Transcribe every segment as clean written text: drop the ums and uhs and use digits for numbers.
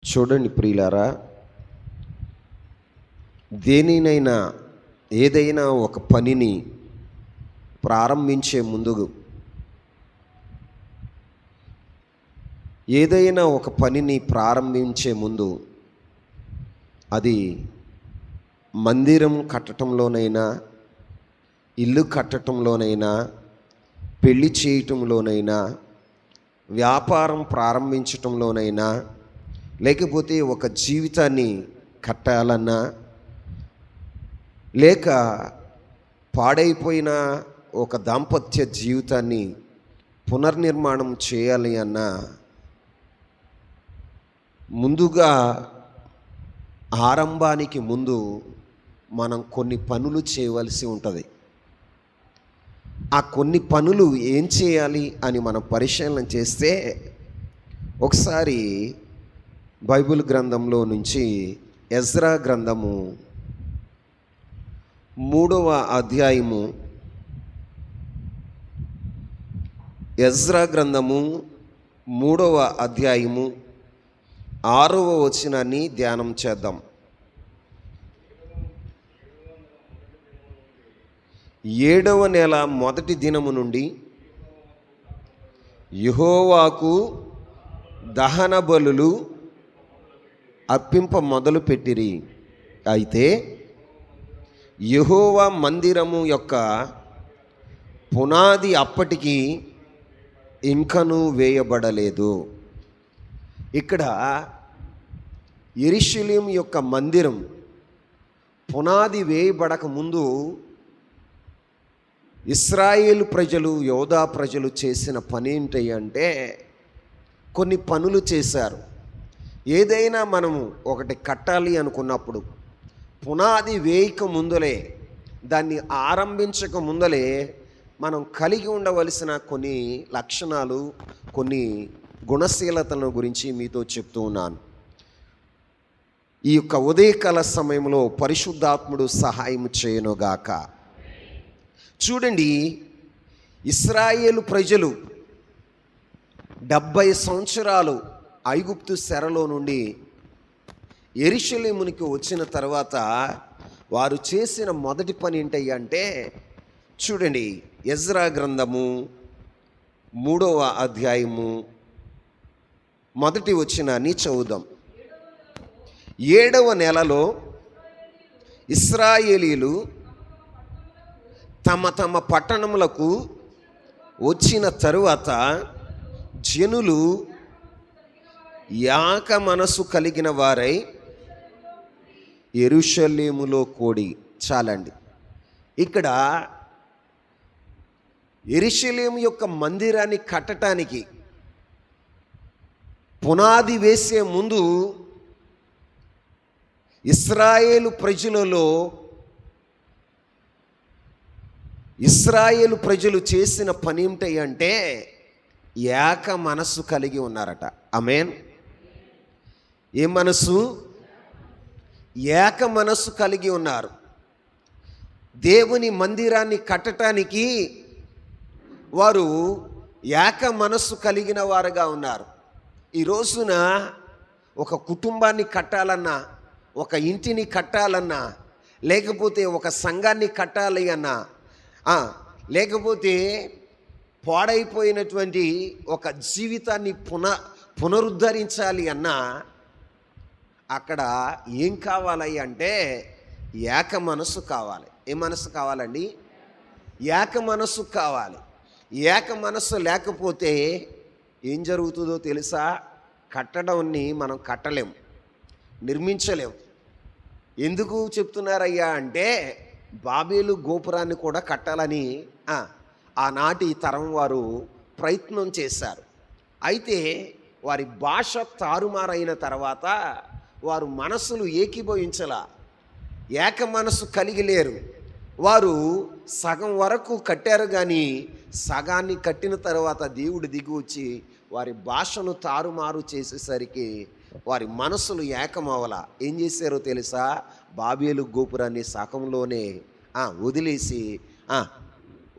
చూడండి ప్రియులారా, దేనినైనా ఏదైనా ఒక పనిని ప్రారంభించే ముందు అది మందిరం కట్టడంలోనైనా, ఇల్లు కట్టడంలోనైనా, పెళ్లి చేయటంలోనైనా, వ్యాపారం ప్రారంభించటంలోనైనా, లేకపోతే ఒక జీవితాన్ని కట్టాలన్నా, లేక పాడైపోయిన ఒక దాంపత్య జీవితాన్ని పునర్నిర్మాణం చేయాలి అన్నా, ముందుగా ఆరంభానికి ముందు మనం కొన్ని పనులు చేయవలసి ఉంటుంది. ఆ కొన్ని పనులు ఏం చేయాలి అని మనం పరిశీలన చేస్తే, ఒకసారి బైబిల్ గ్రంథంలో నుంచి ఎజ్రా గ్రంథము 3వ అధ్యాయము, ఎజ్రా గ్రంథము 3వ అధ్యాయము 6వ వచనాన్ని ధ్యానం చేద్దాం. 7వ నెల మొదటి దినము నుండి యెహోవాకు దహన బలులు అర్పింప మొదలు పెట్టిరి. అయితే యెహోవా మందిరము యొక్క పునాది అప్పటికి ఇంకనూ వేయబడలేదు. ఇక్కడ యెరూషలేము యొక్క మందిరం పునాది వేయబడక ముందు ఇశ్రాయేలు ప్రజలు, యోధా ప్రజలు చేసిన పని ఏంటి అంటే, కొన్ని పనులు చేశారు. ఏదైనా మనము ఒకటి కట్టాలి అనుకున్నప్పుడు పునాది వేయక ముందలే, దాన్ని ఆరంభించక ముందలే మనం కలిగి ఉండవలసిన కొన్ని లక్షణాలు, కొన్ని గుణశీలతల గురించి మీతో చెప్తూ ఉన్నాను. ఈ యొక్క ఉదయకాల సమయంలో పరిశుద్ధాత్ముడు సహాయం చేయనుగాక. చూడండి, ఇశ్రాయేలు ప్రజలు 70 సంవత్సరాలు ఐగుప్తు చెరలో నుండి యెరూషలేమునికి వచ్చిన తర్వాత వారు చేసిన మొదటి పని ఏంటంటే, చూడండి, ఎజ్రా గ్రంథము 3వ అధ్యాయము మొదటి వచనాన్ని చదువుదాం. 7వ నెలలో ఇశ్రాయేలీలు తమ తమ పట్టణములకు వచ్చిన తరువాత జనులు యాక మనసు కలిగిన వారై యెరూషలేములో కూడి. చాలండి, ఇక్కడ యెరూషలేము యొక్క మందిరాన్ని కట్టడానికి పునాది వేసే ముందు ఇశ్రాయేలు ప్రజలు చేసిన పని ఏమిటి అంటే, ఏక మనస్సు కలిగి ఉన్నారట. ఆమేన్. ఏ మనసు? ఏక మనస్సు కలిగి ఉన్నారు. దేవుని మందిరాన్ని కట్టడానికి వారు ఏక మనస్సు కలిగిన వారుగా ఉన్నారు. ఈ రోజున ఒక కుటుంబాన్ని కట్టాలన్నా, ఒక ఇంటిని కట్టాలన్నా, లేకపోతే ఒక సంఘాన్ని కట్టాలి అన్నా, లేకపోతే పాడైపోయినటువంటి ఒక జీవితాన్ని పునరుద్ధరించాలి అన్నా, అక్కడ ఏం కావాలి అంటే ఏక మనస్సు కావాలి. ఏ మనస్సు కావాలండి? ఏక మనస్సు కావాలి. ఏక మనస్సు లేకపోతే ఏం జరుగుతుందో తెలుసా? కట్టడాన్ని మనం కట్టలేం, నిర్మించలేం. ఎందుకు చెప్తున్నారయ్యా అంటే, బాబేలు గోపురాన్ని కూడా కట్టాలని ఆనాటి తరం వారు ప్రయత్నం చేశారు. అయితే వారి భాష తారుమారైన తర్వాత వారు మనస్సులు ఏకీభవించలా, ఏక మనస్సు కలిగి లేరు. వారు సగం వరకు కట్టారు, కానీ సగాన్ని కట్టిన తర్వాత దేవుడు దిగి వచ్చి వారి భాషను తారుమారు చేసేసరికి వారి మనసులు ఏకమవల. ఏం చేశారో తెలుసా? బాబేలు గోపురాన్ని సగంలోనే వదిలేసి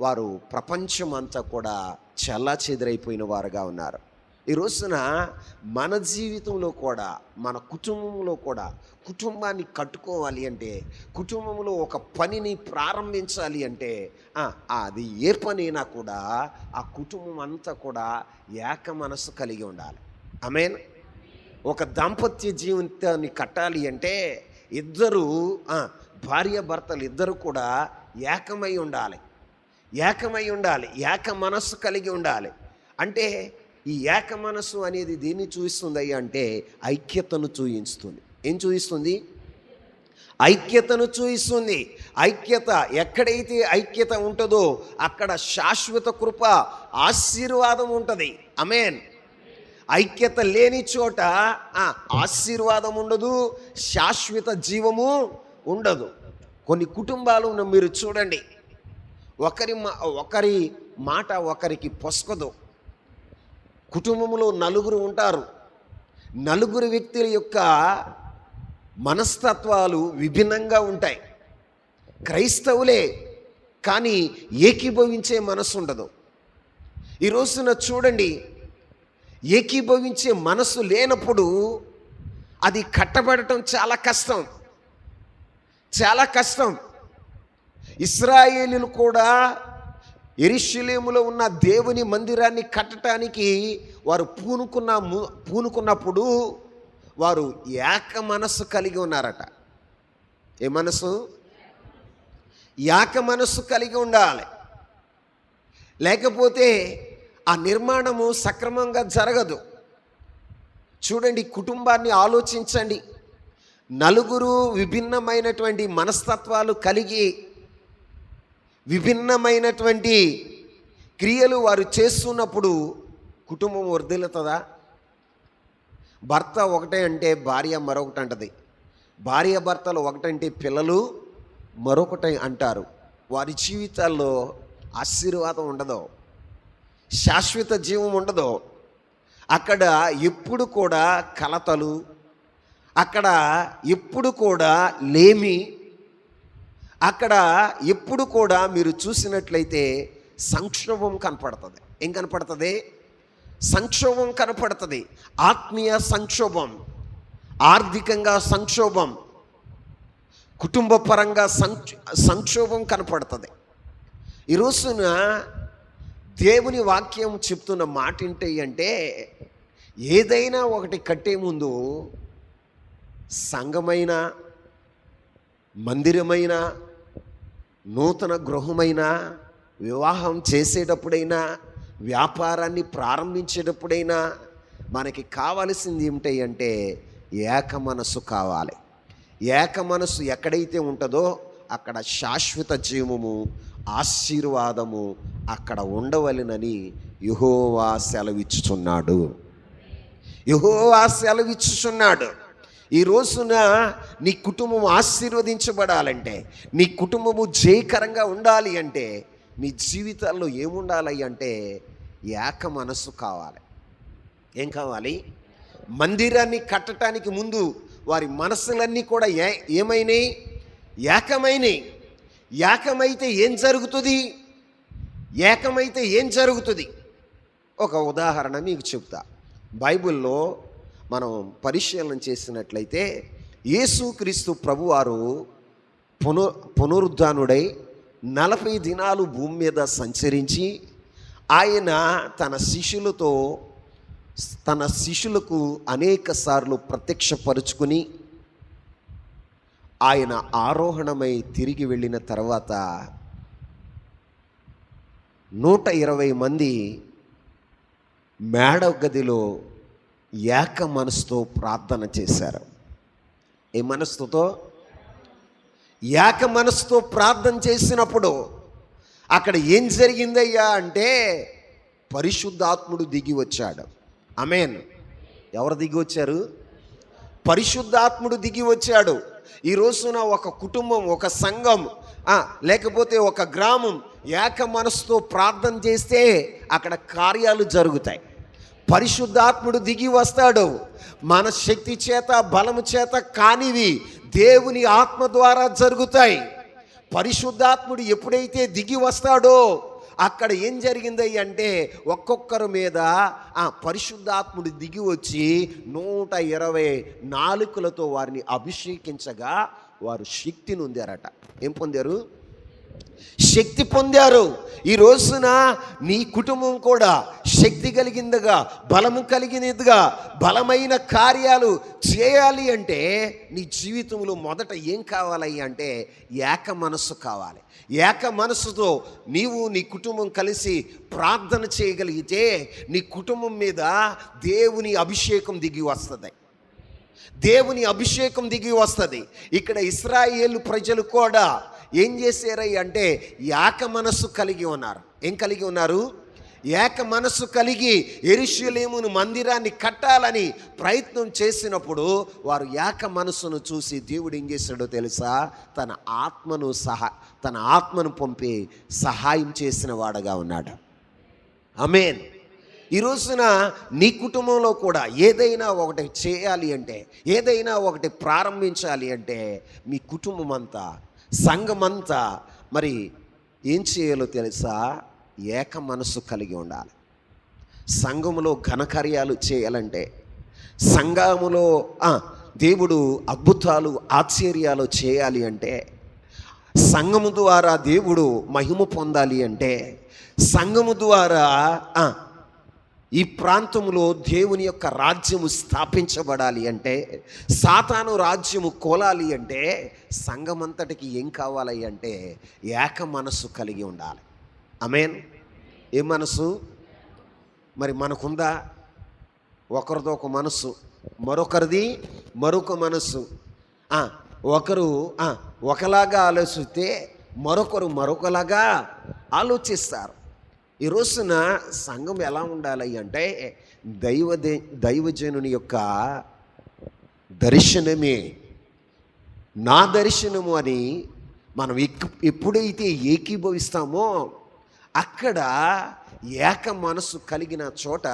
వారు ప్రపంచం అంతా కూడా చెల్లాచెదరైపోయిన వారుగా ఉన్నారు. ఈ రోజున మన జీవితంలో కూడా, మన కుటుంబంలో కూడా, కుటుంబాన్ని కట్టుకోవాలి అంటే, కుటుంబంలో ఒక పనిని ప్రారంభించాలి అంటే అది ఏ పనైనా కూడా ఆ కుటుంబం అంతా కూడా ఏక మనస్సు కలిగి ఉండాలి. ఆమేన్. ఒక దాంపత్య జీవితాన్ని కట్టాలి అంటే ఇద్దరు భార్య భర్తలు ఇద్దరు కూడా ఏకమై ఉండాలి, ఏకమై ఉండాలి, ఏక మనస్సు కలిగి ఉండాలి. అంటే ఈ ఏక మనస్సు అనేది దేన్ని చూపిస్తుంది అంటే ఐక్యతను చూపిస్తుంది. ఏం చూపిస్తుంది? ఐక్యతను చూపిస్తుంది. ఐక్యత, ఎక్కడైతే ఐక్యత ఉంటుందో అక్కడ శాశ్వత కృప, ఆశీర్వాదం ఉంటుంది. ఆమేన్. ఐక్యత లేని చోట ఆశీర్వాదం ఉండదు, శాశ్వత జీవము ఉండదు. కొన్ని కుటుంబాలు మీరు చూడండి, ఒకరి మాట ఒకరికి పొసగదు. కుటుంబంలో నలుగురు ఉంటారు, నలుగురు వ్యక్తుల యొక్క మనస్తత్వాలు విభిన్నంగా ఉంటాయి. క్రైస్తవులే కానీ ఏకీభవించే మనసు ఉండదు. ఈ రోజున చూడండి, ఏకీభవించే మనసు లేనప్పుడు అది కట్టబడటం చాలా కష్టం, చాలా కష్టం. ఇశ్రాయేలీయులు కూడా యెరూషలేములో ఉన్న దేవుని మందిరాన్ని కట్టడానికి వారు పూనుకున్నప్పుడు వారు ఏక మనస్సు కలిగి ఉన్నారట. ఏ మనసు? ఏక మనస్సు కలిగి ఉండాలి, లేకపోతే ఆ నిర్మాణము సక్రమంగా జరగదు. చూడండి, కుటుంబాన్ని ఆలోచించండి. నలుగురు విభిన్నమైనటువంటి మనస్తత్వాలు కలిగి విభిన్నమైనటువంటి క్రియలు వారు చేస్తున్నప్పుడు కుటుంబం వర్ధిల్లుతుందా? భర్త ఒకటే అంటే భార్య మరొకటి అంటది, భార్య భర్తలు ఒకటంటే పిల్లలు మరొకటి అంటారు. వారి జీవితాల్లో ఆశీర్వాదం ఉండదు, శాశ్వత జీవం ఉండదు. అక్కడ ఎప్పుడు కూడా కలతలు, అక్కడ ఎప్పుడు కూడా లేమి, అక్కడ ఎప్పుడు కూడా మీరు చూసినట్లయితే సంక్షోభం కనపడుతుంది. ఏం కనపడుతుంది? సంక్షోభం కనపడుతుంది. ఆత్మీయ సంక్షోభం, ఆర్థికంగా సంక్షోభం, కుటుంబ పరంగా సంక్షోభం కనపడుతుంది. ఈ రోజున దేవుని వాక్యం చెప్తున్న మాట ఏంటి అంటే, ఏదైనా ఒకటి కట్టే ముందు సంఘమైన, మందిరమైన, నూతన గృహమైన, వివాహం చేసేటప్పుడైనా, వ్యాపారాన్ని ప్రారంభించేటప్పుడైనా మనకి కావలసింది ఏమిటి అంటే ఏక మనస్సు కావాలి. ఏక మనస్సు ఎక్కడైతే ఉంటుందో అక్కడ శాశ్వత జీవము, ఆశీర్వాదము అక్కడ ఉండవలెనని యెహోవా సెలవిచ్చుచున్నాడు. యెహోవా సెలవిచ్చుచున్నాడు. ఈ రోజున నీ కుటుంబం ఆశీర్వదించబడాలంటే, నీ కుటుంబము జయకరంగా ఉండాలి అంటే, మీ జీవితాల్లో ఏముండాలి అంటే ఏక మనస్సు కావాలి. ఏం కావాలి? మందిరాన్ని కట్టడానికి ముందు వారి మనస్సులన్నీ కూడా ఏమైనాయి? ఏకమైనాయి. ఏకమైతే ఏం జరుగుతుంది? ఏకమైతే ఏం జరుగుతుంది? ఒక ఉదాహరణ మీకు చెప్తా. బైబిల్లో మనం పరిశీలన చేసినట్లయితే యేసుక్రీస్తు ప్రభువారు పునరుద్ధానుడై 40 దినాలు భూమి మీద సంచరించి ఆయన తన శిష్యులకు అనేక సార్లు ప్రత్యక్షపరుచుకుని ఆయన ఆరోహణమై తిరిగి వెళ్ళిన తర్వాత 120 మంది మేడ గదిలో ఏక మనసుతో ప్రార్థన చేశారు. ఏ మనసుతో? ఏక మనసుతో ప్రార్థన చేసినప్పుడు అక్కడ ఏం జరిగిందయ్యా అంటే పరిశుద్ధాత్ముడు దిగి వచ్చాడు. ఆమేన్. ఎవరు దిగి వచ్చారు? పరిశుద్ధాత్ముడు దిగి వచ్చాడు. ఈ రోజున ఒక కుటుంబం, ఒక సంఘం, లేకపోతే ఒక గ్రామం ఏక మనసుతో ప్రార్థన చేస్తే అక్కడ కార్యాలు జరుగుతాయి. పరిశుద్ధాత్ముడు దిగి వస్తాడు. మన శక్తి చేత, బలము చేత కానివి దేవుని ఆత్మ ద్వారా జరుగుతాయి. పరిశుద్ధాత్ముడు ఎప్పుడైతే దిగి వస్తాడో అక్కడ ఏం జరిగింది అంటే ఒక్కొక్కరి మీద పరిశుద్ధాత్ముడు దిగి వచ్చి 120 నాలుకలతో వారిని అభిషేకించగా వారు శక్తి నొందారట. ఏం పొందారు? శక్తి పొందారు. ఈ రోజున నీ కుటుంబం కూడా శక్తి కలిగిందిగా, బలము కలిగినదిగా, బలమైన కార్యాలు చేయాలి అంటే నీ జీవితంలో మొదట ఏం కావాలి అంటే ఏక మనస్సు కావాలి. ఏక మనస్సుతో నీవు నీ కుటుంబం కలిసి ప్రార్థన చేయగలిగితే నీ కుటుంబం మీద దేవుని అభిషేకం దిగి వస్తుంది. దేవుని అభిషేకం దిగి వస్తుంది. ఇక్కడ ఇశ్రాయేలు ప్రజలు కూడా ఏం చేశారయ్య అంటే ఏక మనస్సు కలిగి ఉన్నారు. ఏం కలిగి ఉన్నారు? ఏక మనస్సు కలిగి యెరూషలేమును మందిరాన్ని కట్టాలని ప్రయత్నం చేసినప్పుడు వారు ఏక మనస్సును చూసి దేవుడు ఏం చేశాడో తెలుసా? తన ఆత్మను పంపి సహాయం చేసిన వాడుగా ఉన్నాడు. ఆమేన్. ఈ రోజున నీ కుటుంబంలో కూడా ఏదైనా ఒకటి చేయాలి అంటే, ఏదైనా ఒకటి ప్రారంభించాలి అంటే మీ కుటుంబం అంతా, సంఘమంతా మరి ఏం చేయాలో తెలుసా? ఏక మనస్సు కలిగి ఉండాలి. సంఘములో ఘనకార్యాలు చేయాలంటే, సంఘములో దేవుడు అద్భుతాలు ఆశ్చర్యాలు చేయాలి అంటే, సంఘము ద్వారా దేవుడు మహిమ పొందాలి అంటే, సంఘము ద్వారా ఈ ప్రాంతంలో దేవుని యొక్క రాజ్యము స్థాపించబడాలి అంటే, సాతాను రాజ్యము కోలాలి అంటే సంఘమంతటికి ఏం కావాలి అంటే ఏక మనస్సు కలిగి ఉండాలి. ఆమేన్. ఏ మనసు? మరి మనకుందా? ఒకరితో ఒక మనస్సు, మరొకరిది మరొక మనస్సు. ఒకరు ఒకలాగా ఆలోచిస్తే మరొకరు మరొకలాగా ఆలోచిస్తారు. ఈ రోజున సంఘం ఎలా ఉండాలి అంటే దైవజనుని యొక్క దర్శనమే నా దర్శనము అని మనం ఎప్పుడైతే ఏకీభవిస్తామో అక్కడ ఏక మనసు కలిగిన చోట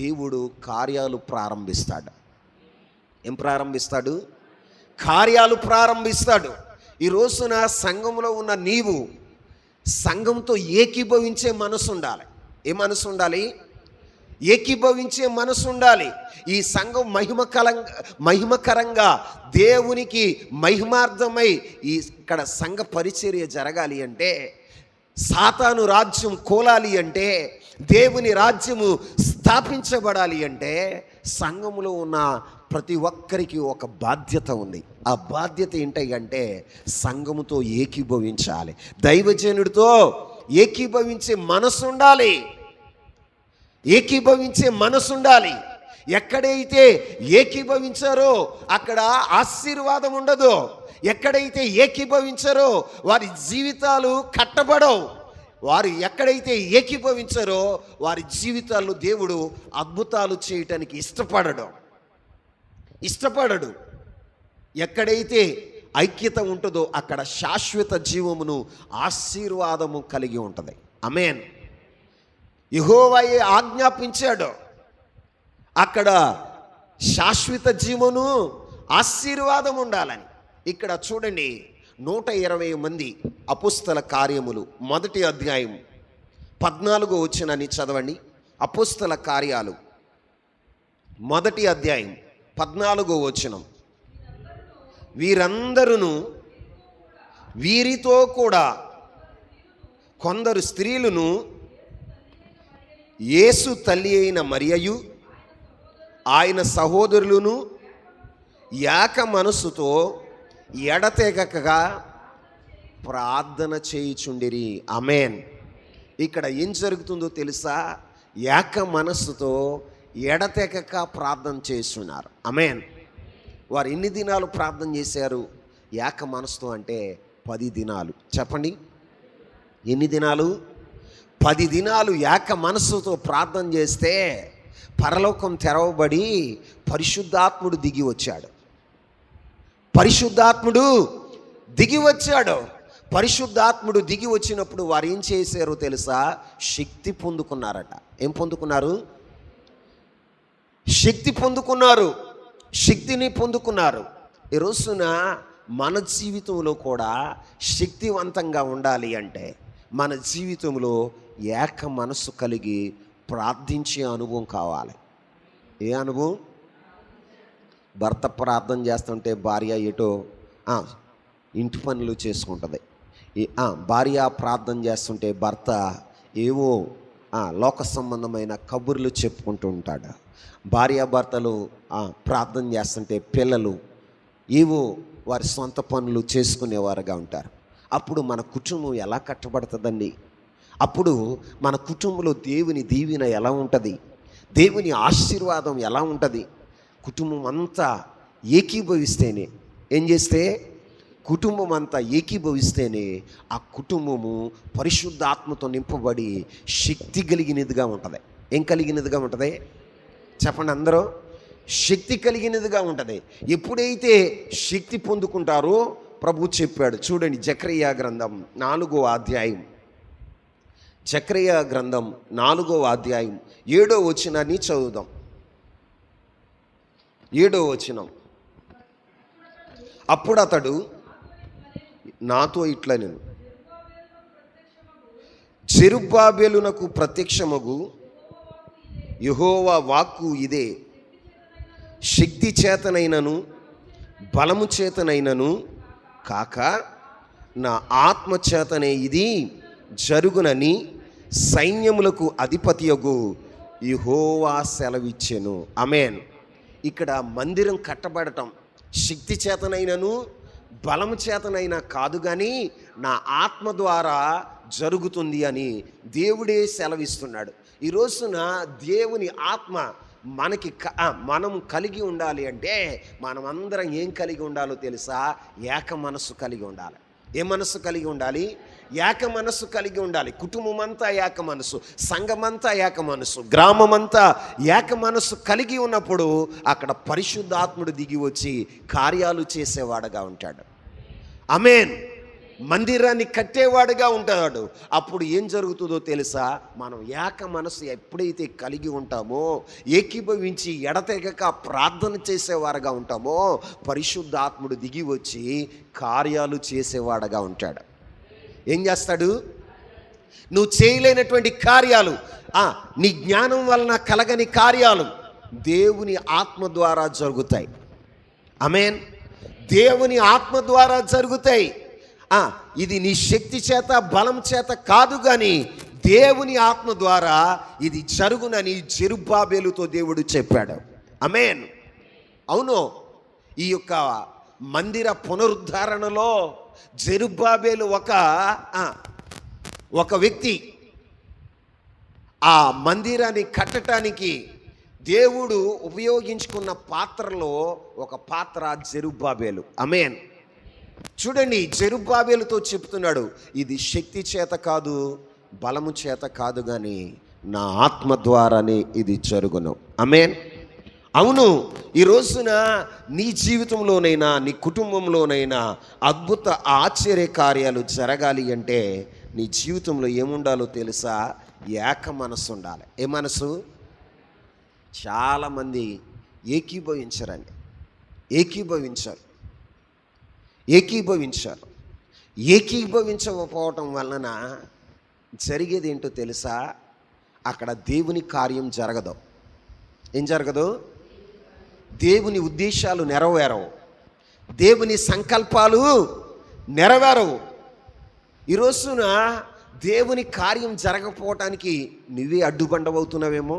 దేవుడు కార్యాలు ప్రారంభిస్తాడు. ఏం ప్రారంభిస్తాడు? కార్యాలు ప్రారంభిస్తాడు. ఈ రోజున సంఘంలో ఉన్న నీవు సంఘంతో ఏకీభవించే మనసు ఉండాలి. ఏ మనసు ఉండాలి? ఏకీభవించే మనసు ఉండాలి. ఈ సంఘం మహిమకరంగా దేవునికి మహిమార్థమై ఇక్కడ సంఘ పరిచర్య జరగాలి అంటే, సాతాను రాజ్యం కోలాలి అంటే, దేవుని రాజ్యము స్థాపించబడాలి అంటే సంఘములో ఉన్న ప్రతి ఒక్కరికి ఒక బాధ్యత ఉంది. ఆ బాధ్యత ఏంటంటే సంఘముతో ఏకీభవించాలి, దైవజనుడితో ఏకీభవించే మనసు ఉండాలి. ఏకీభవించే మనసు ఉండాలి. ఎక్కడైతే ఏకీభవించారో అక్కడ ఆశీర్వాదం ఉండదు. ఎక్కడైతే ఏకీభవించారో వారి జీవితాలు కట్టబడవు. వారు ఎక్కడైతే ఏకీభవించారో వారి జీవితాల్లో దేవుడు అద్భుతాలు చేయటానికి ఇష్టపడడు. ఎక్కడైతే ఐక్యత ఉంటుందో అక్కడ శాశ్వత జీవమును, ఆశీర్వాదము కలిగి ఉంటుంది. ఆమేన్. యెహోవాయే ఆజ్ఞాపించాడు అక్కడ శాశ్వత జీవమును, ఆశీర్వాదం ఉండాలని. ఇక్కడ చూడండి, 120 మంది అపోస్తల కార్యములు 1వ అధ్యాయం 14వ వచనాన్ని చదవండి. అపోస్తల కార్యాలు 1వ అధ్యాయం 14వ వచనం. వీరందరూ వీరితో కూడా కొందరు స్త్రీలను యేసు తల్లి అయిన మరియయు ఆయన సహోదరులను ఏక మనస్సుతో ఎడతెగకగా ప్రార్థన చేయుచుండిరి. ఆమేన్. ఇక్కడ ఏం జరుగుతుందో తెలుసా? ఏక మనస్సుతో ఎడతెగక ప్రార్థన చేస్తున్నారు. ఆమేన్. వారు ఎన్ని దినాలు ప్రార్థన చేశారు ఏక మనసుతో అంటే? 10 దినాలు. చెప్పండి, ఎన్ని దినాలు? 10 దినాలు ఏక మనస్సుతో ప్రార్థన చేస్తే పరలోకం తెరవబడి పరిశుద్ధాత్ముడు దిగి వచ్చాడు. పరిశుద్ధాత్ముడు దిగి వచ్చినప్పుడు వారు ఏం చేశారో తెలుసా? శక్తి పొందుకున్నారట. ఏం పొందుకున్నారు? శక్తిని పొందుకున్నారు. ఈ రోజున మన జీవితంలో కూడా శక్తివంతంగా ఉండాలి అంటే మన జీవితంలో ఏక మనస్సు కలిగి ప్రార్థించే అనుభవం కావాలి. ఏ అనుభవం? భర్త ప్రార్థన చేస్తుంటే భార్య ఎటో ఇంటి పనులు చేసుకుంటుంది. భార్య ప్రార్థన చేస్తుంటే భర్త ఏవో లోక సంబంధమైన కబుర్లు చెప్పుకుంటూ ఉంటాడు. భార్యాభర్తలు ప్రార్థన చేస్తుంటే పిల్లలు ఏవో వారి సొంత పనులు చేసుకునేవారుగా ఉంటారు. అప్పుడు మన కుటుంబం ఎలా కట్టబడుతుందండి? అప్పుడు మన కుటుంబంలో దేవుని దీవెన ఎలా ఉంటుంది? దేవుని ఆశీర్వాదం ఎలా ఉంటుంది? కుటుంబం అంతా ఏకీభవిస్తేనే, ఏం చేస్తే కుటుంబం అంతా ఏకీభవిస్తేనే ఆ కుటుంబము పరిశుద్ధాత్మతో నింపబడి శక్తి కలిగినదిగా ఉంటుంది. ఏం కలిగినదిగా ఉంటుంది? చెప్పండి అందరూ. శక్తి కలిగినదిగా ఉంటుంది. ఎప్పుడైతే శక్తి పొందుకుంటారో ప్రభు చెప్పాడు. చూడండి, జకర్యా గ్రంథం 4వ అధ్యాయం, జకర్యా గ్రంథం 4వ అధ్యాయం 7వ వచనాన్ని చదువుదాం. 7వ వచనం. అప్పుడు అతడు నాతో ఇట్లా, నేను జెరుబ్బాబెలునకు ప్రత్యక్షమగు యెహోవా వాక్కు ఇదే, శక్తి చేతనైనను బలము చేతనైనను కాక నా ఆత్మ చేతనే ఇది జరుగునని సైన్యములకు అధిపతియగు యెహోవా సెలవిచ్చెను. ఆమేన్. ఇక్కడ మందిరం కట్టబడటం శక్తి చేతనైనను బలము చేతనైనా కాదు, కానీ నా ఆత్మ ద్వారా జరుగుతుంది అని దేవుడే సెలవిస్తున్నాడు. ఈ రోజున దేవుని ఆత్మ మనకి మనం కలిగి ఉండాలి అంటే మనమందరం ఏం కలిగి ఉండాలో తెలుసా? ఏక మనస్సు కలిగి ఉండాలి. ఏ మనస్సు కలిగి ఉండాలి? ఏక మనస్సు కలిగి ఉండాలి. కుటుంబం అంతా ఏక మనస్సు, సంఘమంతా ఏక మనస్సు, గ్రామమంతా ఏక మనస్సు కలిగి ఉన్నప్పుడు అక్కడ పరిశుద్ధాత్ముడు దిగి వచ్చి కార్యాలు చేసేవాడుగా ఉంటాడు. ఆమేన్. మందిరాన్ని కట్టేవాడుగా ఉంటాడు. అప్పుడు ఏం జరుగుతుందో తెలుసా? మనం ఏక మనసు ఎప్పుడైతే కలిగి ఉంటామో, ఏకీభవించి ఎడతెగక ప్రార్థన చేసేవారుగా ఉంటామో, పరిశుద్ధాత్ముడు దిగి వచ్చి కార్యాలు చేసేవాడుగా ఉంటాడు. ఏం చేస్తాడు? నువ్వు చేయలేనటువంటి కార్యాలు, నీ జ్ఞానం వలన కలగని కార్యాలు దేవుని ఆత్మ ద్వారా జరుగుతాయి. ఆమేన్. దేవుని ఆత్మ ద్వారా జరుగుతాయి. ఇది నీ శక్తి చేత బలం చేత కాదు, కానీ దేవుని ఆత్మ ద్వారా ఇది జరుగునని జెరుబ్బాబెలుతో దేవుడు చెప్పాడు. ఆమేన్. అవును, ఈ యొక్క మందిర పునరుద్ధరణలో జెరుబ్బాబెలు ఒక వ్యక్తి. ఆ మందిరాన్ని కట్టడానికి దేవుడు ఉపయోగించుకున్న పాత్రలో ఒక పాత్ర జెరుబ్బాబెలు. ఆమేన్. చూడండి, జెరుబ్బాబెలుతో చెప్తున్నాడు, ఇది శక్తి చేత కాదు, బలము చేత కాదు, కానీ నా ఆత్మ ద్వారానే ఇది జరుగును. ఆమేన్. అవును, ఈ రోజున నీ జీవితంలోనైనా నీ కుటుంబంలోనైనా అద్భుత ఆశ్చర్య కార్యాలు జరగాలి అంటే నీ జీవితంలో ఏముండాలో తెలుసా? ఏక మనసు ఉండాలి. ఏ మనసు? చాలామంది ఏకీభవించరండి. ఏకీభవించకపోవటం వలన జరిగేది ఏంటో తెలుసా? అక్కడ దేవుని కార్యం జరగదు. ఏం జరగదు? దేవుని ఉద్దేశాలు నెరవేరవు, దేవుని సంకల్పాలు నెరవేరవు. ఈ రోజున దేవుని కార్యం జరగకపోవటానికి నువ్వే అడ్డుబండవవుతున్నావేమో.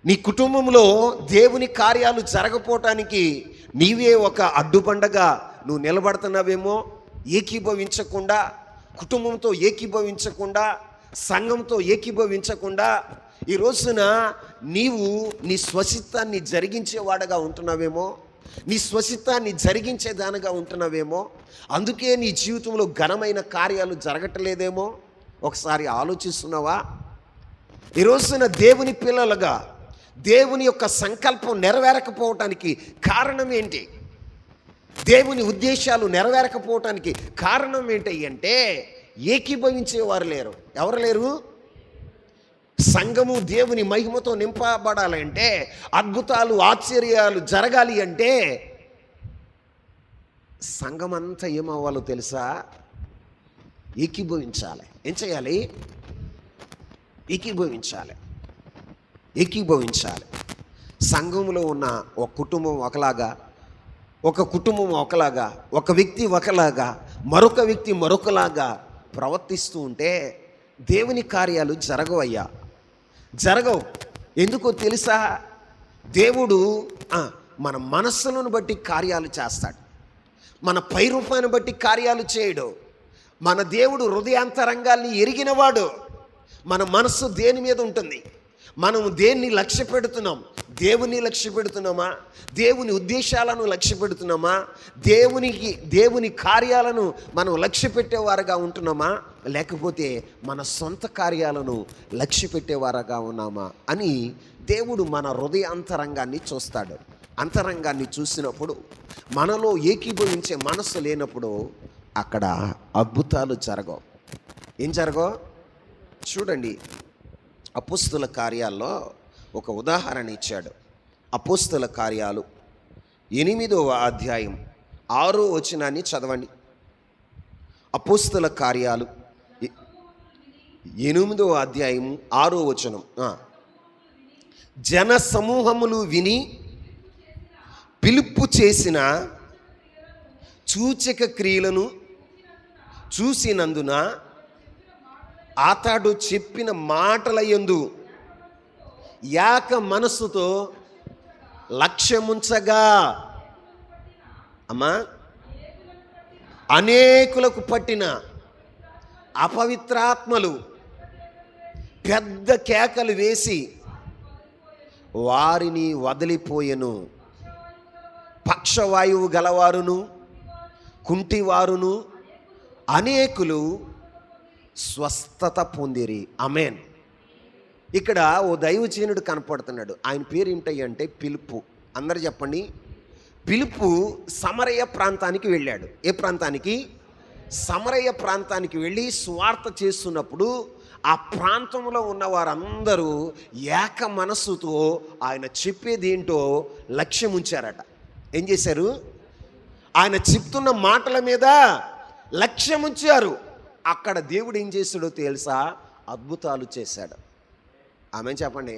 నీ కుటుంబంలో దేవుని కార్యాలు జరగపోవటానికి నీవే ఒక అడ్డుబండగా నువ్వు నిలబడుతున్నావేమో. ఏకీభవించకుండా, కుటుంబంతో ఏకీభవించకుండా, సంఘంతో ఏకీభవించకుండా ఈ రోజున నీవు నీ స్వచిత్తాన్ని జరిగించేవాడుగా ఉంటున్నావేమో, నీ స్వచిత్తాన్ని జరిగించేదానిగా ఉంటున్నావేమో. అందుకే నీ జీవితంలో ఘనమైన కార్యాలు జరగట్లేదేమో. ఒకసారి ఆలోచిస్తున్నావా? ఈ రోజున దేవుని పిల్లలుగా దేవుని యొక్క సంకల్పం నెరవేరకపోవటానికి కారణం ఏంటి? దేవుని ఉద్దేశాలు నెరవేరకపోవటానికి కారణం ఏంటి అంటే ఏకీభవించేవారు లేరు. ఎవరు లేరు? సంఘము దేవుని మహిమతో నింపబడాలంటే, అద్భుతాలు ఆశ్చర్యాలు జరగాలి అంటే సంఘమంతా ఏమవ్వాలో తెలుసా? ఏకీభవించాలి. ఏం చేయాలి? ఏకీభవించాలి. సంఘంలో ఉన్న ఒక కుటుంబం ఒకలాగా, ఒక వ్యక్తి ఒకలాగా, మరొక వ్యక్తి మరొకలాగా ప్రవర్తిస్తూ ఉంటే దేవుని కార్యాలు జరగవయ్యా, జరగవు. ఎందుకో తెలుసా? దేవుడు మన మనస్సులను బట్టి కార్యాలు చేస్తాడు, మన పై రూపాన్ని బట్టి కార్యాలు చేయడు. మన దేవుడు హృదయాంతరంగాల్ని ఎరిగినవాడు. మన మనస్సు దేని మీద ఉంటుంది? మనం దేన్ని లక్ష్య పెడుతున్నాం? దేవుని లక్ష్య పెడుతున్నామా? దేవుని ఉద్దేశాలను లక్ష్య పెడుతున్నామా? దేవుని కార్యాలను మనం లక్ష్య పెట్టేవారుగా ఉంటున్నామా, లేకపోతే మన సొంత కార్యాలను లక్ష్య పెట్టేవారుగా ఉన్నామా అని దేవుడు మన హృదయ అంతరంగాన్ని చూస్తాడు. అంతరంగాన్ని చూసినప్పుడు, మనలో ఏకీభవించే మనస్సు లేనప్పుడు అక్కడ అద్భుతాలు జరగవు. ఏం జరగవు? చూడండి, అపోస్తుల కార్యాల్లో ఒక ఉదాహరణ ఇచ్చాడు. అపోస్తుల కార్యాలు 8వ అధ్యాయం 6వ వచనాన్ని చదవండి. అపోస్తుల కార్యాలు 8వ అధ్యాయం 6వ వచనం. జన సమూహములు విని పిలుపు చేసిన సూచక క్రియలను చూసినందున అతడు చెప్పిన మాటల యందు ఏక మనస్సుతో లక్ష్యముంచగా అనేకులకు పట్టిన అపవిత్రాత్మలు పెద్ద కేకలు వేసి వారిని వదిలిపోయెను. పక్షవాయువు గలవారును కుంటివారును అనేకులు స్వస్థత పొందిరి. ఆమేన్. ఇక్కడ ఓ దైవజనుడు కనపడుతున్నాడు. ఆయన పేరు ఏంటంటే పిలుపు. అందరు చెప్పండి. పిలుపు సమరయ ప్రాంతానికి వెళ్ళాడు. ఏ ప్రాంతానికి? సమరయ ప్రాంతానికి వెళ్ళి సువార్త చేస్తున్నప్పుడు ఆ ప్రాంతంలో ఉన్న వారందరూ ఏక మనస్సుతో ఆయన చెప్పేది ఏంటో లక్ష్యం ఉంచారట. ఏం చేశారు? ఆయన చెప్తున్న మాటల మీద లక్ష్యం ఉంచారు. అక్కడ దేవుడు ఏం చేశాడో తెలుసా? అద్భుతాలు చేశాడు. ఆమె చెప్పండి.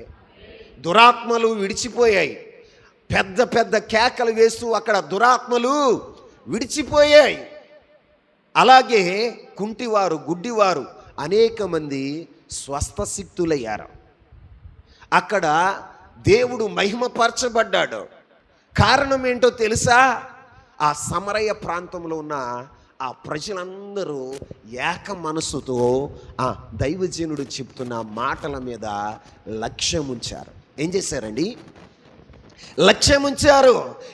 దురాత్మలు విడిచిపోయాయి. పెద్ద పెద్ద కేకలు వేస్తూ అక్కడ దురాత్మలు విడిచిపోయాయి. అలాగే కుంటివారు, గుడ్డివారు అనేక మంది స్వస్థసిద్ధులయ్యారు. అక్కడ దేవుడు మహిమపరచబడ్డాడు. కారణం ఏంటో తెలుసా? ఆ సమరయ ప్రాంతంలో ఉన్న ఆ ప్రజలందరూ ఏక మనస్సుతో ఆ దైవజనుడు చెప్తున్న మాటల మీద లక్ష్యం ఉంచారు. ఏం చేశారండి? లక్ష్యం ఉంచారు.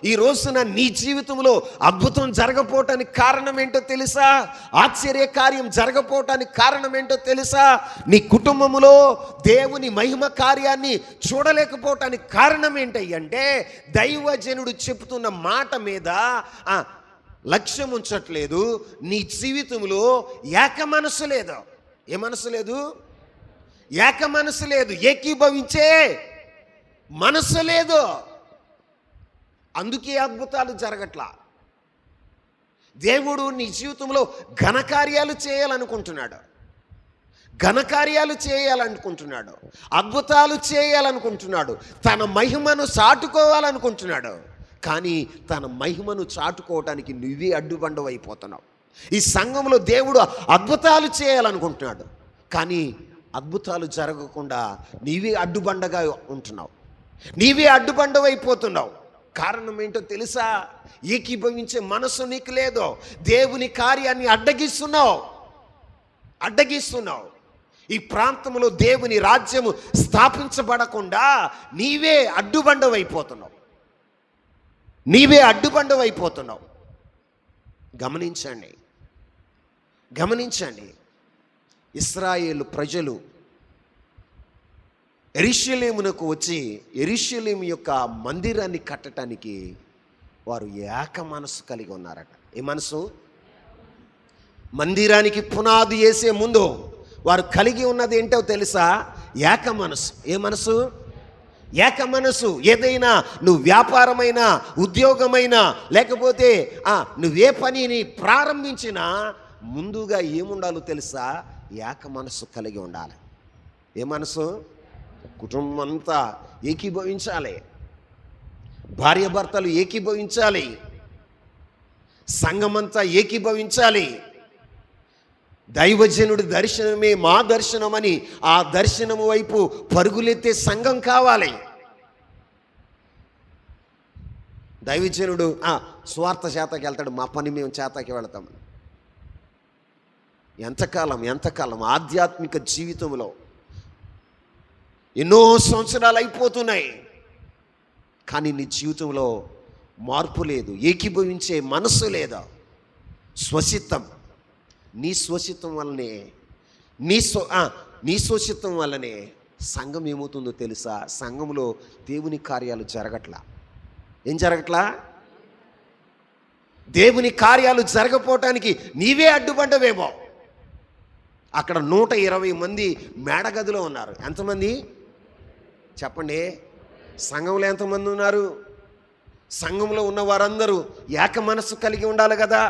ఈ రోజున నీ జీవితంలో అద్భుతం జరగపోవటానికి కారణం ఏంటో తెలుసా? ఆశ్చర్య కార్యం జరగపోవటానికి కారణం ఏంటో తెలుసా? నీ కుటుంబంలో దేవుని మహిమ కార్యాన్ని చూడలేకపోవటానికి కారణం ఏంటంటే దైవజనుడు చెప్తున్న మాట మీద లక్ష్యం ఉంచట్లేదు. నీ జీవితంలో ఏక మనసు లేదు. ఏ మనసు లేదు? ఏక మనసు లేదు. ఏకీభవించే మనసు లేదు. అందుకే అద్భుతాలు జరగట్లా. దేవుడు నీ జీవితంలో ఘనకార్యాలు చేయాలనుకుంటున్నాడు. అద్భుతాలు చేయాలనుకుంటున్నాడు. తన మహిమను చాటుకోవాలనుకుంటున్నాడు. కానీ తన మహిమను చాటుకోవటానికి నువ్వే అడ్డుబండవైపోతున్నావు. ఈ సంఘంలో దేవుడు అద్భుతాలు చేయాలనుకుంటున్నాడు. కానీ అద్భుతాలు జరగకుండా నీవే అడ్డుబండగా ఉంటున్నావు. నీవే అడ్డుబండవైపోతున్నావు. కారణం ఏంటో తెలుసా? ఏకీభవించే మనసు నీకు లేదు. దేవుని కార్యాన్ని అడ్డగిస్తున్నావు. ఈ ప్రాంతంలో దేవుని రాజ్యము స్థాపించబడకుండా నీవే అడ్డుబండవైపోతున్నావు. గమనించండి. ఇశ్రాయేలు ప్రజలు యెరూషలేమునకు వచ్చి యెరూషలేము యొక్క మందిరాన్ని కట్టడానికి వారు ఏక మనసు కలిగి ఉన్నారట. ఏ మనసు? మందిరానికి పునాది వేసే ముందు వారు కలిగి ఉన్నది ఏంటో తెలుసా? ఏక మనసు. ఏ మనసు? ఏక మనసు. ఏదైనా నువ్వు వ్యాపారమైనా, ఉద్యోగమైనా, లేకపోతే నువ్వే పనిని ప్రారంభించినా ముందుగా ఏముండాలో తెలుసా? ఏక మనసు కలిగి ఉండాలి. ఏ మనసు? కుటుంబం అంతా ఏకీభవించాలి, భార్యాభర్తలు ఏకీభవించాలి, సంఘమంతా ఏకీభవించాలి. దైవజనుడి దర్శనమే మా దర్శనమని ఆ దర్శనము వైపు పరుగులెత్తే సంఘం కావాలి. దైవజనుడు స్వార్థ చేతకి వెళ్తాడు, మా పని మేము చేతకి వెళతాం. ఎంతకాలం ఆధ్యాత్మిక జీవితంలో ఎన్నో సంవత్సరాలు అయిపోతున్నాయి, కానీ నీ జీవితంలో మార్పు లేదు, ఏకీభవించే మనస్సు లేదా. స్వచిత్తం, నీ స్వచిత్తం వల్లనే నీ స్వచిత్తం వల్లనే సంఘం ఏమవుతుందో తెలుసా? సంఘంలో దేవుని కార్యాలు జరగట్లా. ఏం జరగట్లా? దేవుని కార్యాలు జరగపోవటానికి నీవే అడ్డుపడ్డవేమో. అక్కడ 120 మంది మేడగదిలో ఉన్నారు. ఎంతమంది చెప్పండి? సంఘంలో ఎంతమంది ఉన్నారు? సంఘంలో ఉన్న వారందరూ ఏక మనస్సు కలిగి ఉండాలి కదా.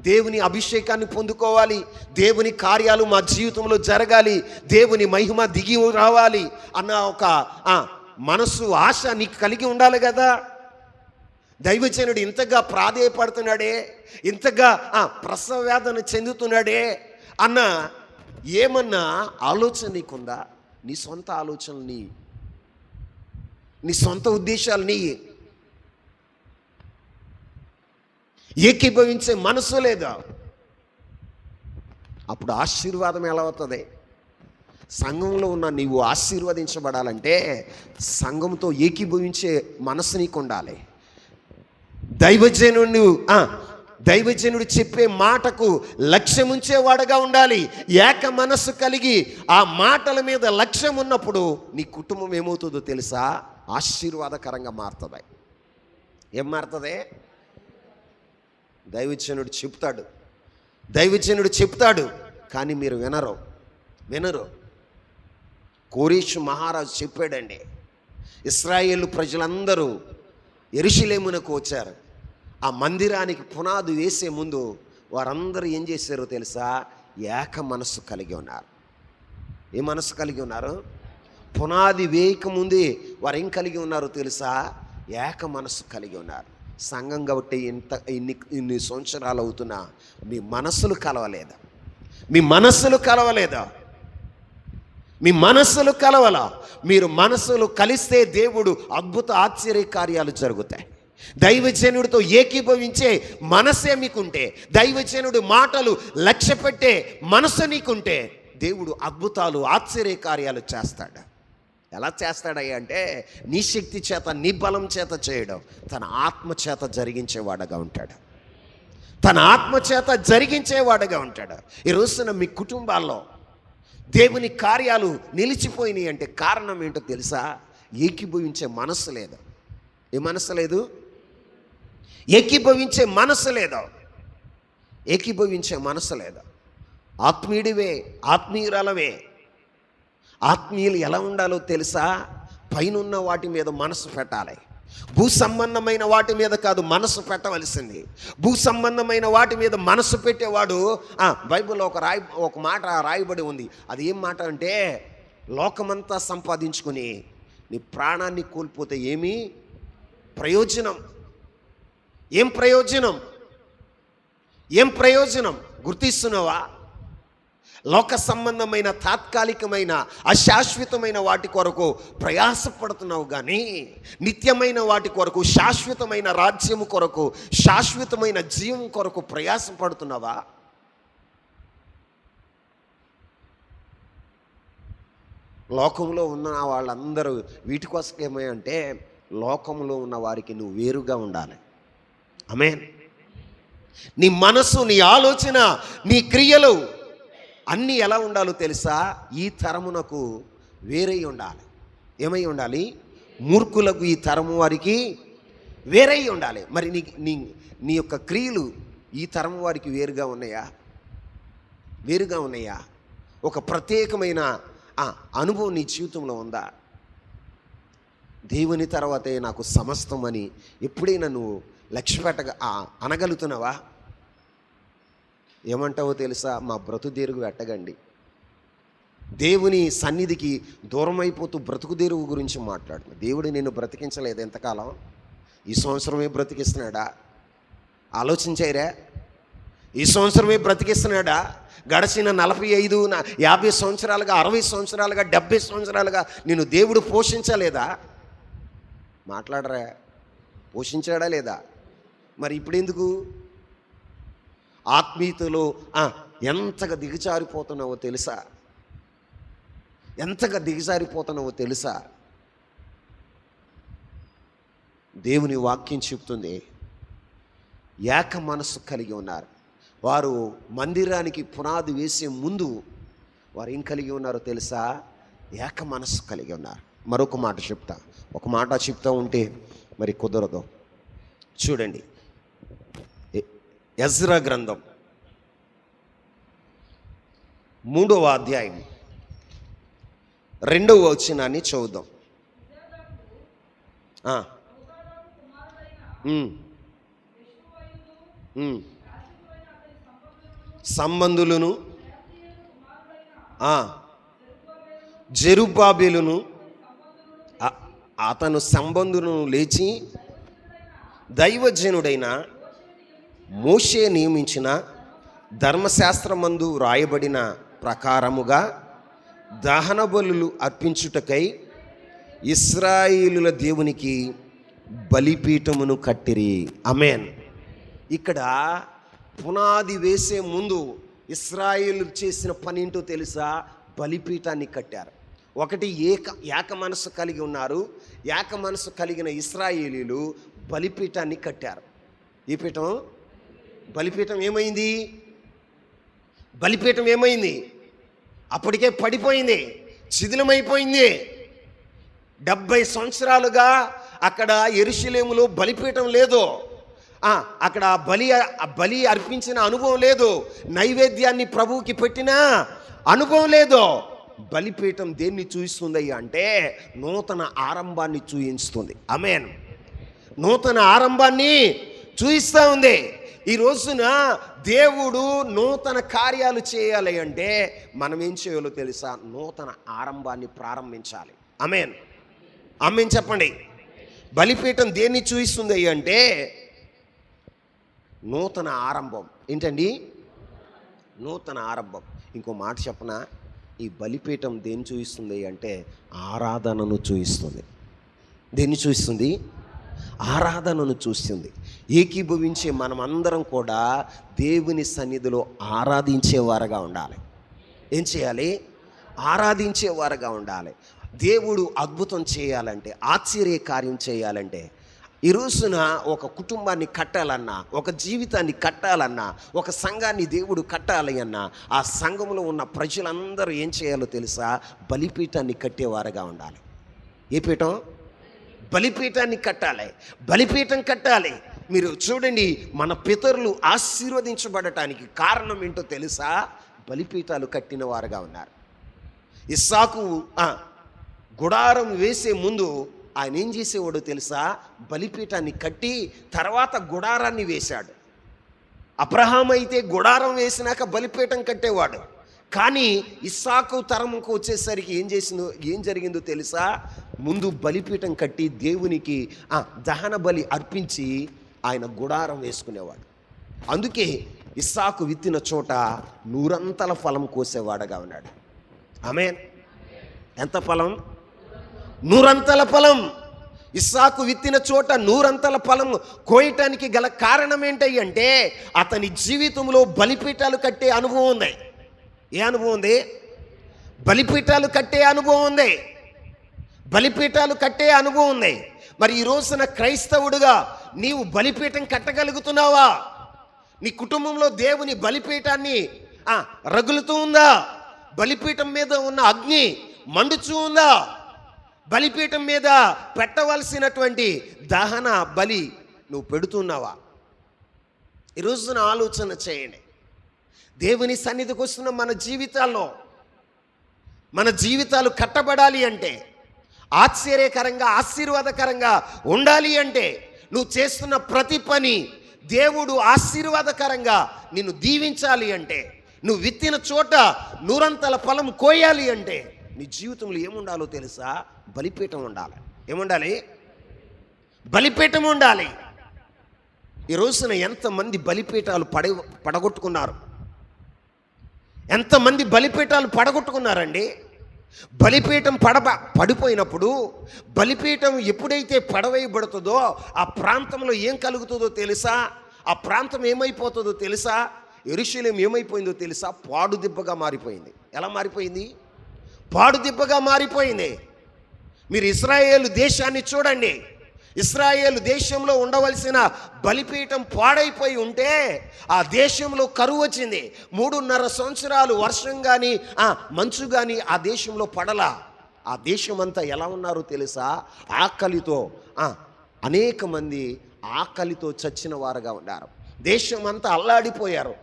దేవుని అభిషేకాన్ని పొందుకోవాలి, దేవుని కార్యాలు మా జీవితంలో జరగాలి, దేవుని మహిమ దిగి రావాలి అన్న ఒక మనస్సు, ఆశ నీకు కలిగి ఉండాలి కదా. దైవజనుడు ఇంతగా ప్రాధేయపడుతున్నాడే, ఇంతగా ప్రసవ వేదన చెందుతున్నాడే అన్న ఏమన్నా ఆలోచన నీకుందా? నీ సొంత ఆలోచనల్ని, నీ సొంత ఉద్దేశాలని ఏకీభవించే మనసు లేదా? అప్పుడు ఆశీర్వాదం ఎలా అవుతుంది? సంఘంలో ఉన్న నీవు ఆశీర్వదించబడాలంటే సంఘంతో ఏకీభవించే మనసు నీకు ఉండాలి. దైవజనుడు చెప్పే మాటకు లక్ష్యముంచేవాడుగా ఉండాలి. ఏక మనస్సు కలిగి ఆ మాటల మీద లక్ష్యం ఉన్నప్పుడు నీ కుటుంబం ఏమవుతుందో తెలుసా? ఆశీర్వాదకరంగా మారుతుంది. ఏం మారుతుంది? దైవజనుడు చెప్తాడు కానీ మీరు వినరు. కోరేషు మహారాజు చెప్పాడండి, ఇశ్రాయేలు ప్రజలందరూ యెరూషలేమునకు వచ్చారు. ఆ మందిరానికి పునాది వేసే ముందు వారందరూ ఏం చేశారో తెలుసా? ఏక మనస్సు కలిగి ఉన్నారు. ఏ మనస్సు కలిగి ఉన్నారు? పునాది వేయక ముందే వారు ఏం కలిగి ఉన్నారో తెలుసా? ఏక మనస్సు కలిగి ఉన్నారు. సంఘం కాబట్టి ఇన్ని సంవత్సరాలు అవుతున్నా మీ మనస్సులు కలవలేదా? మీ మనస్సులు కలవలా? మీరు మనస్సులు కలిస్తే దేవుడు అద్భుత ఆశ్చర్య కార్యాలు జరుగుతాయి. దైవజనుడితో ఏకీభవించే మనస్సే మీకుంటే, దైవజనుడి మాటలు లక్ష్య పెట్టే మనస్సు నీకుంటే దేవుడు అద్భుతాలు ఆశ్చర్య కార్యాలు చేస్తాడు. ఎలా చేస్తాడయ్యా అంటే నీ శక్తి చేత, నీ బలం చేత చేయడం, తన ఆత్మ చేత జరిగించేవాడుగా ఉంటాడు. ఈ రోజున మీ కుటుంబాల్లో దేవుని కార్యాలు నిలిచిపోయినాయి అంటే కారణం ఏంటో తెలుసా? ఏకీభవించే మనస్సు లేదు. ఏ మనస్సు లేదు? ఏకీభవించే మనస్సు లేదు. ఆత్మీయుడివే, ఆత్మీయురాలవే. ఆత్మీయులు ఎలా ఉండాలో తెలుసా? పైనున్న వాటి మీద మనసు పెట్టాలి. భూ సంబంధమైన వాటి మీద కాదు మనసు పెట్టవలసింది. భూ సంబంధమైన వాటి మీద మనసు పెట్టేవాడు, బైబిల్లో ఒక మాట రాయబడి ఉంది. అది ఏం మాట అంటే, లోకమంతా సంపాదించుకుని నీ ప్రాణాన్ని కోల్పోతే ఏమీ ప్రయోజనం? ఏం ప్రయోజనం గుర్తిస్తున్నావా? లోక సంబంధమైన, తాత్కాలికమైన, అశాశ్వతమైన వాటి కొరకు ప్రయాసపడుతున్నావు కానీ నిత్యమైన వాటి కొరకు, శాశ్వతమైన రాజ్యము కొరకు, శాశ్వతమైన జీవం కొరకు ప్రయాసపడుతున్నావా? లోకంలో ఉన్న వాళ్ళందరూ వీటి కోసం ఏమంటే, లోకంలో ఉన్న వారికి నువ్వు వేరుగా ఉండాలి. ఆమేన్. నీ మనసు, నీ ఆలోచన, నీ క్రియలు అన్నీ ఎలా ఉండాలో తెలుసా? ఈ తరమునకు వేరై ఉండాలి. ఏమై ఉండాలి? మూర్ఖులకు, ఈ తరము వారికి వేరై ఉండాలి. మరి నీ యొక్క క్రియలు ఈ తరము వారికి వేరుగా ఉన్నాయా? ఒక ప్రత్యేకమైన అనుభవం నీ జీవితంలో ఉందా? దేవుని తర్వాతే నాకు సమస్తం అని ఎప్పుడైనా నువ్వు లక్ష్య అనగలుగుతున్నావా? ఏమంటావో తెలుసా? మా బ్రతుదేరుగు పెట్టగండి. దేవుని సన్నిధికి దూరం అయిపోతూ బ్రతుకుదేరువు గురించి మాట్లాడుతున్నా. దేవుడు నిన్ను బ్రతికించలేదు ఎంతకాలం? ఈ సంవత్సరమే బ్రతికిస్తున్నాడా? ఆలోచించారా? ఈ సంవత్సరమే బ్రతికిస్తున్నాడా? గడిచిన 45 50 సంవత్సరాలుగా, 60 సంవత్సరాలుగా, 70 సంవత్సరాలుగా నిన్ను దేవుడు పోషించలేదా? మాట్లాడరా? పోషించాడా లేదా? మరి ఇప్పుడెందుకు ఆత్మీయతలో ఎంతగా దిగజారిపోతున్నావో తెలుసా? ఎంతగా దిగజారిపోతున్నావో తెలుసా? దేవుని వాక్యం చెప్తుంది, ఏక మనస్సు కలిగి ఉన్నారు. వారు మందిరానికి పునాది వేసే ముందు వారు ఏం కలిగి ఉన్నారో తెలుసా? ఏక మనస్సు కలిగి ఉన్నారు. మరొక మాట చెప్తా, ఒక మాట చెప్తా ఉంటే మరి కుదరదు. చూడండి, ఎజ్రా గ్రంథం 3వ అధ్యాయం 2వ వచనాన్ని చదువుదాం. సంబంధులను జెరుబ్బాబెలును అతను సంబంధులను లేచి దైవజనుడైన మోషే నియమించిన ధర్మశాస్త్రమందు రాయబడిన ప్రకారముగా దహన బలులు అర్పించుటకై ఇశ్రాయేలుల దేవునికి బలిపీఠమును కట్టిరి. ఆమేన్. ఇక్కడ పునాది వేసే ముందు ఇశ్రాయేలు చేసిన పని ఏంటో తెలుసా? బలిపీఠాన్ని కట్టారు. ఒకటి ఏక మనసు కలిగి ఉన్నారు. ఏక మనసు కలిగిన ఇశ్రాయేలీలు బలిపీఠాన్ని కట్టారు. ఈ పీఠం, బలిపీఠం ఏమైంది? బలిపీఠం ఏమైంది? అప్పటికే పడిపోయింది, శిథిలమైపోయింది. 70 సంవత్సరాలుగా అక్కడ యెరూషలేములో బలిపీఠం లేదు. అక్కడ బలి అర్పించిన అనుభవం లేదు. నైవేద్యాన్ని ప్రభువుకి పెట్టిన అనుభవం లేదు. బలిపీఠం దేన్ని చూయిస్తుంది అంటే నూతన ఆరంభాన్ని చూయిస్తుంది. ఆమేన్. నూతన ఆరంభాన్ని చూయిస్తూ ఉంది. ఈ రోజున దేవుడు నూతన కార్యాలు చేయాలి అంటే మనం ఏం చేయాలో తెలుసా? నూతన ఆరంభాన్ని ప్రారంభించాలి. ఆమేన్. ఆమేన్ చెప్పండి. బలిపీఠం దేన్ని చూయిస్తుంది అంటే నూతన ఆరంభం. ఏంటండి? నూతన ఆరంభం. ఇంకో మాట చెప్పనా? ఈ బలిపీఠం దేన్ని చూయిస్తుంది అంటే ఆరాధనను చూయిస్తుంది. దేన్ని చూయిస్తుంది? ఆరాధనను చూస్తుంది. ఏకీభవించే మనమందరం కూడా దేవుని సన్నిధిలో ఆరాధించేవారుగా ఉండాలి. ఏం చేయాలి? ఆరాధించేవారుగా ఉండాలి. దేవుడు అద్భుతం చేయాలంటే, ఆశ్చర్య కార్యం చేయాలంటే, ఈ రోజున ఒక కుటుంబాన్ని కట్టాలన్నా, ఒక జీవితాన్ని కట్టాలన్నా, ఒక సంఘాన్ని దేవుడు కట్టాలి అన్నా, ఆ సంఘంలో ఉన్న ప్రజలందరూ ఏం చేయాలో తెలుసా? బలిపీఠాన్ని కట్టేవారుగా ఉండాలి. ఏ పీఠం? బలిపీఠాన్ని కట్టాలి. బలిపీఠం కట్టాలి. మీరు చూడండి, మన పితరులు ఆశీర్వదించబడటానికి కారణం ఏంటో తెలుసా? బలిపీఠాలు కట్టిన వారుగా ఉన్నారు. ఇస్సాకు గుడారం వేసే ముందు ఆయన ఏం చేసేవాడో తెలుసా? బలిపీఠాన్ని కట్టి తర్వాత గుడారాన్ని వేశాడు. అబ్రహాం అయితే గుడారం వేసినాక బలిపీఠం కట్టేవాడు. కానీ ఇస్సాకు తరముకు వచ్చేసరికి ఏం జరిగిందో తెలుసా? ముందు బలిపీఠం కట్టి దేవునికి దహన బలి అర్పించి ఆయన గుడారం వేసుకునేవాడు. అందుకే ఇస్సాకు విత్తిన చోట 100 ఫలం కోసేవాడుగా ఉన్నాడు. ఆమేన్. ఎంత ఫలం? 100 ఫలం. ఇస్సాకు విత్తిన చోట 100 ఫలం కోయటానికి గల కారణం ఏంటంటే అతని జీవితంలో బలిపీఠాలు కట్టే అనుభవం ఉంది. ఏ అనుభవం ఉంది? బలిపీఠాలు కట్టే అనుభవం ఉంది. బలిపీఠాలు కట్టే అనుభవం ఉంది. మరి ఈ రోజున క్రైస్తవుడుగా నీవు బలిపీఠం కట్టగలుగుతున్నావా? నీ కుటుంబంలో దేవుని బలిపీఠాన్ని రగులుతూ ఉందా? బలిపీఠం మీద ఉన్న అగ్ని మండుచూ ఉందా? బలిపీఠం మీద పెట్టవలసినటువంటి దహన బలి నువ్వు పెడుతున్నావా? ఈ రోజున ఆలోచన చేయండి. దేవుని సన్నిధికి వస్తున్న మన జీవితాలు కట్టబడాలి అంటే, ఆశ్చర్యకరంగా ఆశీర్వాదకరంగా ఉండాలి అంటే, నువ్వు చేస్తున్న ప్రతి పని దేవుడు ఆశీర్వాదకరంగా నిన్ను దీవించాలి అంటే, నువ్వు విత్తిన చోట నూరంతల ఫలం కోయాలి అంటే నీ జీవితంలో ఏముండాలో తెలుసా? బలిపీఠం ఉండాలి. ఏముండాలి? బలిపీఠం ఉండాలి. ఈ రోజున ఎంతమంది బలిపీఠాలు పడగొట్టుకున్నారు? ఎంతమంది బలిపీఠాలు పడగొట్టుకున్నారండి? బలిపీఠం పడిపోయినప్పుడు, బలిపీఠం ఎప్పుడైతే పడవేయబడుతుందో ఆ ప్రాంతంలో ఏం కలుగుతుందో తెలుసా? ఆ ప్రాంతం ఏమైపోతుందో తెలుసా? యెరూషలేము ఏమైపోయిందో తెలుసా? పాడుదిబ్బగా మారిపోయింది. ఎలా మారిపోయింది? పాడుదిబ్బగా మారిపోయింది. మీరు ఇశ్రాయేలు దేశాన్ని చూడండి. ఇశ్రాయేలు దేశంలో ఉండవలసిన బలిపీఠం పాడైపోయి ఉంటే ఆ దేశంలో కరువు వచ్చింది. 3.5 సంవత్సరాలు వర్షం కానీ మంచు కానీ ఆ దేశంలో పడలా. ఆ దేశమంతా ఎలా ఉన్నారో తెలుసా? ఆకలితో, అనేక మంది ఆకలితో చచ్చిన వారుగా ఉన్నారు. దేశమంతా అల్లాడిపోయారు.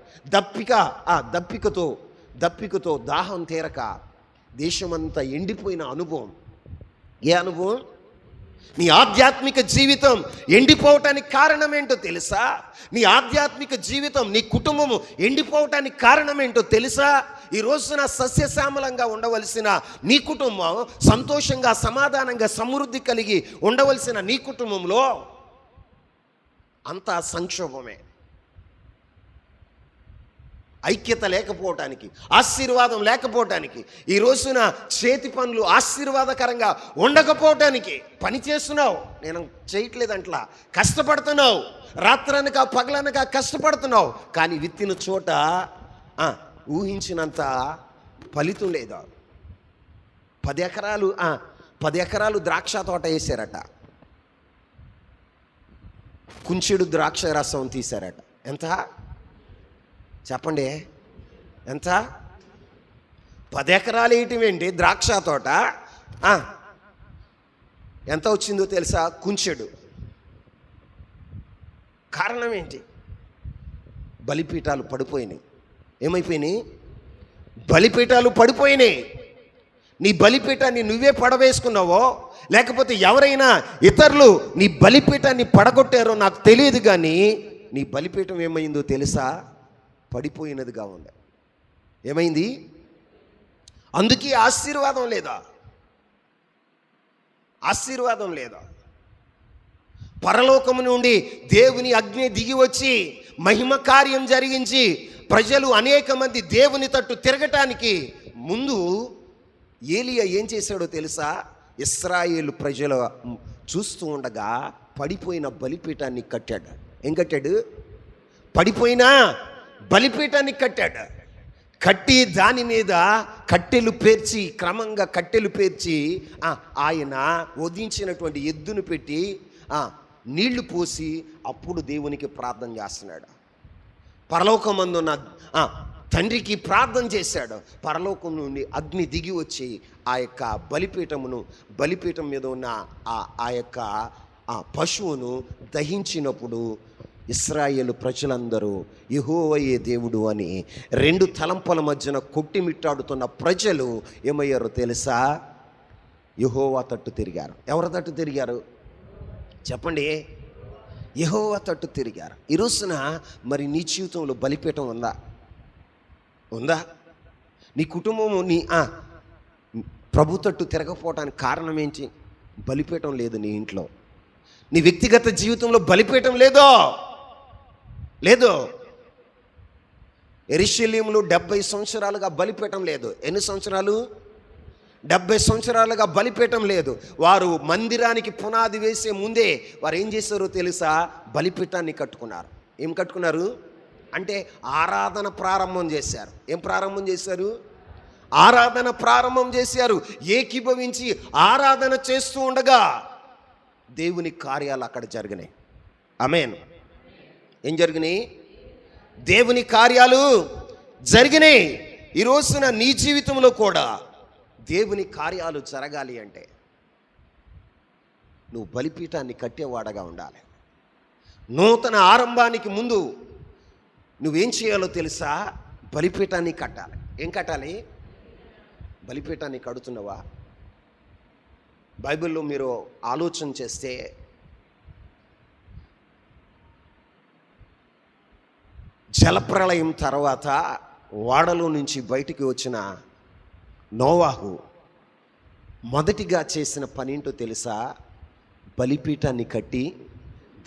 దప్పికతో దాహం తీరక దేశమంతా ఎండిపోయిన అనుభవం. ఏ అనుభవం? నీ ఆధ్యాత్మిక జీవితం ఎండిపోవటానికి కారణం ఏంటో తెలుసా? నీ ఆధ్యాత్మిక జీవితం, నీ కుటుంబము ఎండిపోవటానికి కారణం ఏంటో తెలుసా? ఈ రోజున సస్యశ్యామలంగా ఉండవలసిన నీ కుటుంబం, సంతోషంగా, సమాధానంగా, సమృద్ధి కలిగి ఉండవలసిన నీ కుటుంబంలో అంతా సంక్షోభమే. ఐక్యత లేకపోవటానికి, ఆశీర్వాదం లేకపోవటానికి, ఈ రోజున చేతి పనులు ఆశీర్వాదకరంగా ఉండకపోవటానికి పని చేస్తున్నావు. నేను చేయట్లేదంట్లా, కష్టపడుతున్నావు. రాత్రనక పగలనక కష్టపడుతున్నావు. కానీ విత్తిన చోట ఊహించినంత ఫలితం లేదా? 10 ఎకరాలు ద్రాక్ష తోట వేసారట. కుంచెడు ద్రాక్ష రసం తీశారట. ఎంత చెప్పండి? ఎంత? 10 ఎకరాలు వేయటం ఏంటి? ద్రాక్ష తోట ఎంత వచ్చిందో తెలుసా? కుంచెడు. కారణం ఏంటి? బలిపీఠాలు పడిపోయినాయి. ఏమైపోయినాయి? బలిపీఠాలు పడిపోయినాయి. నీ బలిపీఠాన్ని నువ్వే పడవేసుకున్నావో, లేకపోతే ఎవరైనా ఇతరులు నీ బలిపీఠాన్ని పడగొట్టారో నాకు తెలియదు, కానీ నీ బలిపీఠం ఏమైందో తెలుసా? పడిపోయినదిగా ఉంది. ఏమైంది? అందుకే ఆశీర్వాదం లేదా? ఆశీర్వాదం లేదా? పరలోకము నుండి దేవుని అగ్ని దిగి వచ్చి మహిమ కార్యం జరిగించి ప్రజలు అనేక మంది దేవుని తట్టు తిరగటానికి ముందు ఏలియా ఏం చేశాడో తెలుసా? ఇశ్రాయేలు ప్రజలు చూస్తూ ఉండగా పడిపోయిన బలిపీఠాన్ని కట్టాడు. ఏం కట్టాడు? పడిపోయినా బలిపీఠాన్ని కట్టాడు. కట్టి దాని మీద కట్టెలు పేర్చి, క్రమంగా కట్టెలు పేర్చి ఆయన వధించినటువంటి ఎద్దును పెట్టి నీళ్లు పోసి అప్పుడు దేవునికి ప్రార్థన చేస్తున్నాడు. పరలోకమందున్న తండ్రికి ప్రార్థన చేశాడు. పరలోకం నుండి అగ్ని దిగి వచ్చి ఆ యొక్క బలిపీఠం మీద ఉన్న ఆ యొక్క పశువును దహించినప్పుడు ఇశ్రాయేలు ప్రజలందరూ యెహోవాయే దేవుడు అని 2 తలంపుల మధ్యన కొట్టిమిట్టాడుతున్న ప్రజలు ఏమయ్యారో తెలుసా? యెహోవా తట్టు తిరిగారు. ఎవరి తట్టు తిరిగారు చెప్పండి? యెహోవా తట్టు తిరిగారు. ఈ రోజున మరి నీ జీవితంలో బలిపీఠం ఉందా? నీ కుటుంబము నీ ప్రభు తట్టు తిరగపోవటానికి కారణం ఏంటి? బలిపీఠం లేదు నీ ఇంట్లో. నీ వ్యక్తిగత జీవితంలో బలిపీఠం లేదు. యెరూషలేములో 70 సంవత్సరాలుగా బలిపీఠం లేదు. ఎన్ని సంవత్సరాలు? 70 సంవత్సరాలుగా బలిపీఠం లేదు. వారు మందిరానికి పునాది వేసే ముందే వారు ఏం చేశారో తెలుసా? బలిపీఠాన్ని కట్టుకున్నారు. ఏం కట్టుకున్నారు అంటే ఆరాధన ప్రారంభం చేశారు. ఏం ప్రారంభం చేశారు? ఆరాధన ప్రారంభం చేశారు. ఏకీభవించి ఆరాధన చేస్తూ ఉండగా దేవుని కార్యాలు అక్కడ జరిగినాయి. ఆమేన్. ఏం జరిగినాయి? దేవుని కార్యాలు జరిగినాయి. ఈ రోజున నీ జీవితంలో కూడా దేవుని కార్యాలు జరగాలి అంటే నువ్వు బలిపీఠాన్ని కట్టేవాడగా ఉండాలి. నూతన ఆరంభానికి ముందు నువ్వేం చేయాలో తెలుసా? బలిపీఠాన్ని కట్టాలి. ఏం కట్టాలి? బలిపీఠాన్ని కడుతున్నావా? బైబిల్లో మీరు ఆలోచన చేస్తే జలప్రళయం తర్వాత ఓడలో నుంచి బయటికి వచ్చిన నోవాహు మొదటిగా చేసిన పనేంటో తెలుసా? బలిపీఠాన్ని కట్టి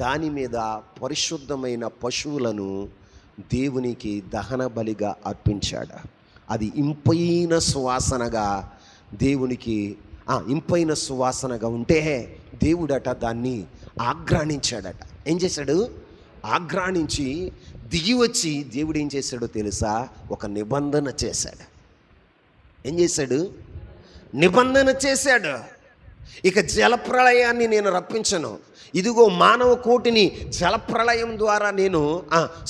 దాని మీద పరిశుద్ధమైన పశువులను దేవునికి దహన బలిగా అర్పించాడు. అది ఇంపైన సువాసనగా దేవునికి ఇంపైన సువాసనగా ఉంటే దేవుడట దాన్ని ఆఘ్రాణించాడట. ఏం చేశాడు? ఆఘ్రాణించి దిగి వచ్చి దేవుడు ఏం చేశాడో తెలుసా? ఒక నిబంధన చేశాడు. ఏం చేశాడు? నిబంధన చేశాడు. ఇక జలప్రళయాన్ని నేను రప్పించను, ఇదిగో మానవ కోటిని జలప్రళయం ద్వారా నేను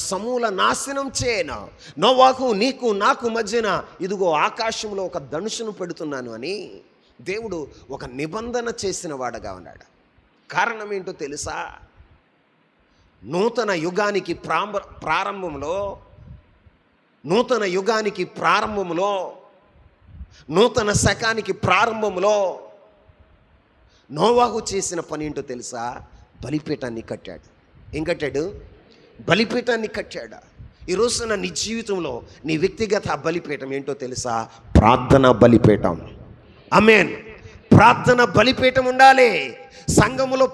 సమూల నాశనం చేయను, నోవాహు నీకు నాకు మధ్యన ఇదిగో ఆకాశంలో ఒక ధనుషును పెడుతున్నాను అని దేవుడు ఒక నిబంధన చేసిన వాడుగా ఉన్నాడు. కారణం ఏంటో తెలుసా? నూతన యుగానికి ప్రారంభంలో నూతన శకానికి ప్రారంభంలో నోవాహు చేసిన పని ఏంటో తెలుసా? బలిపీఠాన్ని కట్టాడు. ఏం కట్టాడు? బలిపీఠాన్ని కట్టాడు. ఈ రోజున నీ జీవితంలో నీ వ్యక్తిగత బలిపీఠం ఏంటో తెలుసా? ప్రార్థన బలిపీఠం. ఆమేన్. ప్రార్థన బలిపీఠం ఉండాలి సంఘములో.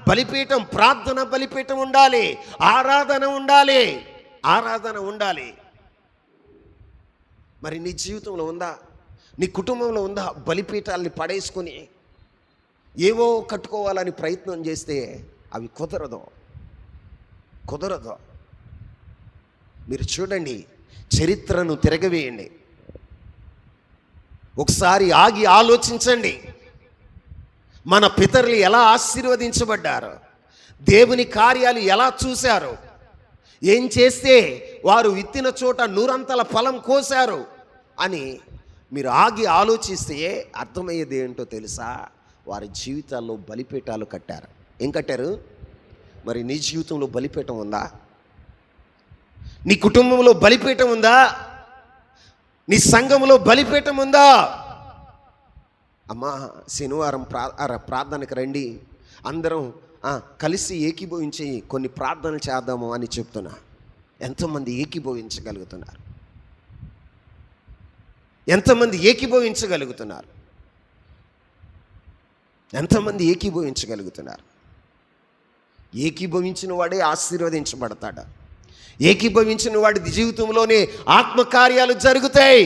బలిపీఠం, ప్రార్థన బలిపీఠం ఉండాలి. ఆరాధన ఉండాలి. మరి నీ జీవితంలో ఉందా? నీ కుటుంబంలో ఉందా? బలిపీఠాలని పడేసుకొని ఏవో కట్టుకోవాలని ప్రయత్నం చేస్తే అవి కుదరదు. మీరు చూడండి, చరిత్రను తిరగవేయండి, ఒకసారి ఆగి ఆలోచించండి. మన పితరులు ఎలా ఆశీర్వదించబడ్డారు, దేవుని కార్యాలు ఎలా చూశారు, ఏం చేస్తే వారు విత్తిన చోట నూరంతల ఫలం కోశారు అని మీరు ఆగి ఆలోచిస్తే అర్థమయ్యేది ఏంటో తెలుసా? వారి జీవితాల్లో బలిపీఠాలు కట్టారు. ఏం కట్టారు? మరి నీ జీవితంలో బలిపీఠం ఉందా? నీ కుటుంబంలో బలిపీఠం ఉందా? నీ సంఘంలో బలిపీఠం ఉందా? అమ్మా, శనివారం ప్రార్థనకు రండి, అందరం కలిసి ఏకీభవించి కొన్ని ప్రార్థనలు చేద్దాము అని చెప్తున్నా. ఎంతమంది ఏకీభవించగలుగుతున్నారు? ఎంతమంది ఏకీభవించగలుగుతున్నారు? ఏకీభవించిన వాడే ఆశీర్వదించబడతాడు. ఏకీభవించిన వాడి జీవితంలోనే ఆత్మకార్యాలు జరుగుతాయి.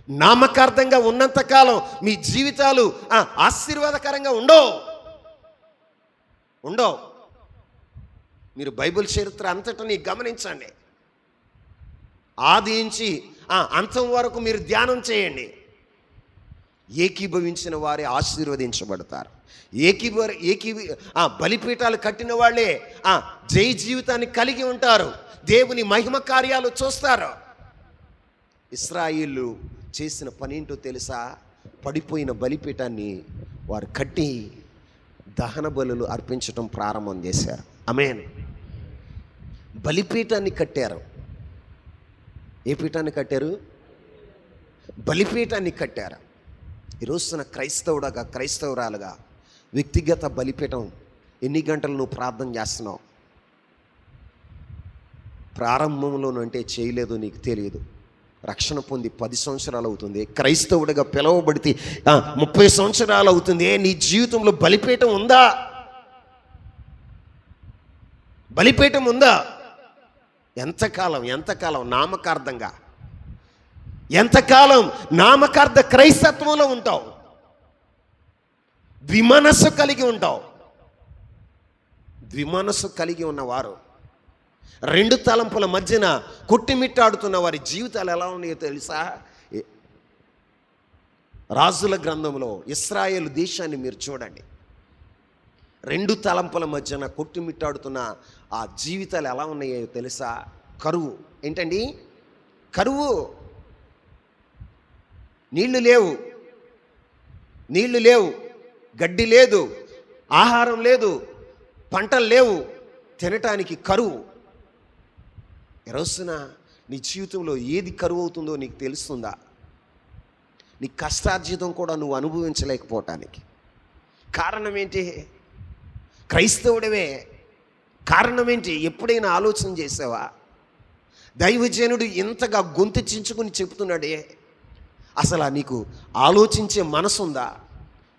నామకార్థంగా ఉన్నంతకాలం మీ జీవితాలు ఆశీర్వాదకరంగా ఉండవు. మీరు బైబిల్ చరిత్ర అంతటిని గమనించండి. ఆది నుంచి అంతం వరకు మీరు ధ్యానం చేయండి. ఏకీభవించిన వారే ఆశీర్వదించబడతారు. బలిపీఠాలు కట్టిన వాళ్ళే జై జీవితాన్ని కలిగి ఉంటారు. దేవుని మహిమ కార్యాలు చూస్తారు. ఇశ్రాయేలు చేసిన పని ఏంటో తెలుసా? పడిపోయిన బలిపీఠాన్ని వారు కట్టి దహన బలులు అర్పించడం ప్రారంభం చేశారు. ఆమేన్. బలిపీఠాన్ని కట్టారు. ఏ పీఠాన్ని కట్టారు? బలిపీఠాన్ని కట్టారు. ఈరోజున క్రైస్తవురాలుగా వ్యక్తిగత బలిపీఠం ఎన్ని గంటలు నువ్వు ప్రార్థన చేస్తున్నావు? ప్రారంభంలోనంటే అంటే చేయలేదు, నీకు తెలియదు. రక్షణ పొంది 10 సంవత్సరాలు అవుతుంది, క్రైస్తవుడిగా పిలువబడితే 30 సంవత్సరాలు అవుతుంది. నీ జీవితంలో బలిపీఠం ఉందా? ఎంతకాలం నామకార్థ క్రైస్తత్వంలో ఉంటావు? ద్విమనస్సు కలిగి ఉన్నవారు, రెండు తలంపుల మధ్యన కొట్టిమిట్టాడుతున్న వారి జీవితాలు ఎలా ఉన్నాయో తెలుసా? రాజుల గ్రంథంలో ఇశ్రాయేలు దేశాన్ని మీరు చూడండి. రెండు తలంపుల మధ్యన కొట్టిమిట్టాడుతున్న ఆ జీవితాలు ఎలా ఉన్నాయో తెలుసా? కరువు. ఏంటండి? కరువు. నీళ్లు లేవు, గడ్డి లేదు, ఆహారం లేదు, పంటలు లేవు, తినటానికి కరువు. ఈరోజున నీ జీవితంలో ఏది కరువు అవుతుందో నీకు తెలుస్తుందా? నీ కష్టార్జితం కూడా నువ్వు అనుభవించలేకపోవటానికి కారణం ఏంటి? క్రైస్తవుడివే, కారణం ఏంటి? ఎప్పుడైనా ఆలోచన చేసావా? దైవజనుడు ఇంతగా గొంతు చించుకుని చెప్తున్నాడే, అసలు నీకు ఆలోచించే మనసుందా?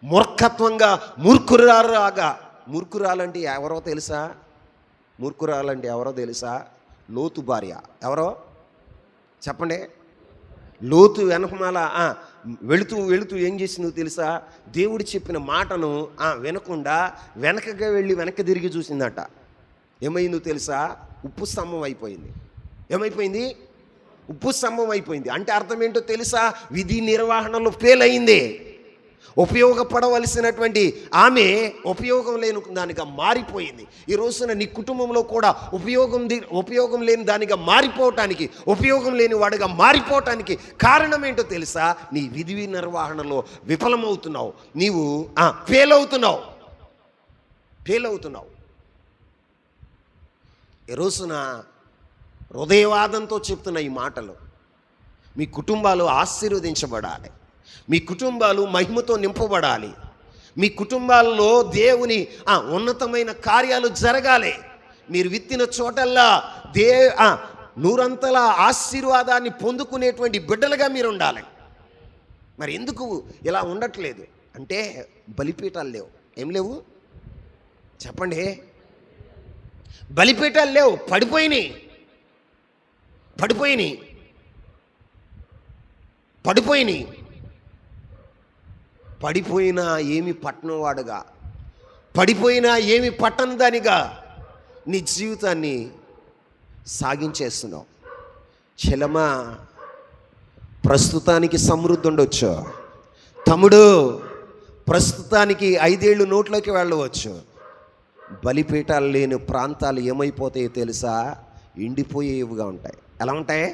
మూర్ఖత్వంగా మూర్ఖురాలంటే ఎవరో తెలుసా? మూర్ఖురాలంటే ఎవరో తెలుసా? లోతు భార్య. ఎవరో చెప్పండి. లోతు వెనకమాల వెళుతూ వెళుతూ ఏం చేసిందో తెలుసా? దేవుడు చెప్పిన మాటను వినకుండా వెనకగా వెళ్ళి వెనక్కి తిరిగి చూసిందట. ఏమైందో తెలుసా? ఉప్పు స్తంభం అయిపోయింది. ఏమైపోయింది? ఉప్పు స్తంభం అయిపోయింది. అంటే అర్థం ఏంటో తెలుసా? విధి నిర్వహణలో ఫెయిల్ అయింది. ఉపయోగపడవలసినటువంటి ఆమె ఉపయోగం లేని దానిగా మారిపోయింది. ఈ రోజున నీ కుటుంబంలో కూడా ఉపయోగం లేని దానిగా మారిపోవటానికి, ఉపయోగం లేని వాడిగా మారిపోవటానికి కారణం ఏంటో తెలుసా? నీ విధి నిర్వహణలో విఫలమవుతున్నావు. నీవు ఫెయిల్ అవుతున్నావు. ఈ రోజున హృదయవాదంతో చెప్తున్న ఈ మాటలు, మీ కుటుంబాలు ఆశీర్వదించబడాలి, మీ కుటుంబాలు మహిమతో నింపబడాలి, మీ కుటుంబాల్లో దేవుని ఉన్నతమైన కార్యాలు జరగాలి. మీరు విత్తిన చోటల్లా నూరంతల ఆశీర్వాదాన్ని పొందుకునేటువంటి బిడ్డలుగా మీరు ఉండాలి. మరి ఎందుకు ఇలా ఉండట్లేదు అంటే బలిపీఠాలు లేవు. ఏం లేవు చెప్పండి? బలిపీఠాలు లేవు. పడిపోయినా ఏమి పట్టణం వాడుగా, పడిపోయినా ఏమి పట్టని దానిగా నీ జీవితాన్ని సాగించేస్తున్నావు. చెలమా, ప్రస్తుతానికి సమృద్ధి ఉండొచ్చు తమ్ముడు, ప్రస్తుతానికి 5 ఏళ్ళు నోట్లోకి వెళ్ళవచ్చు. బలిపీఠాలు లేని ప్రాంతాలు ఏమైపోతాయో తెలుసా? ఎండిపోయేవిగా ఉంటాయి. ఎలా ఉంటాయి?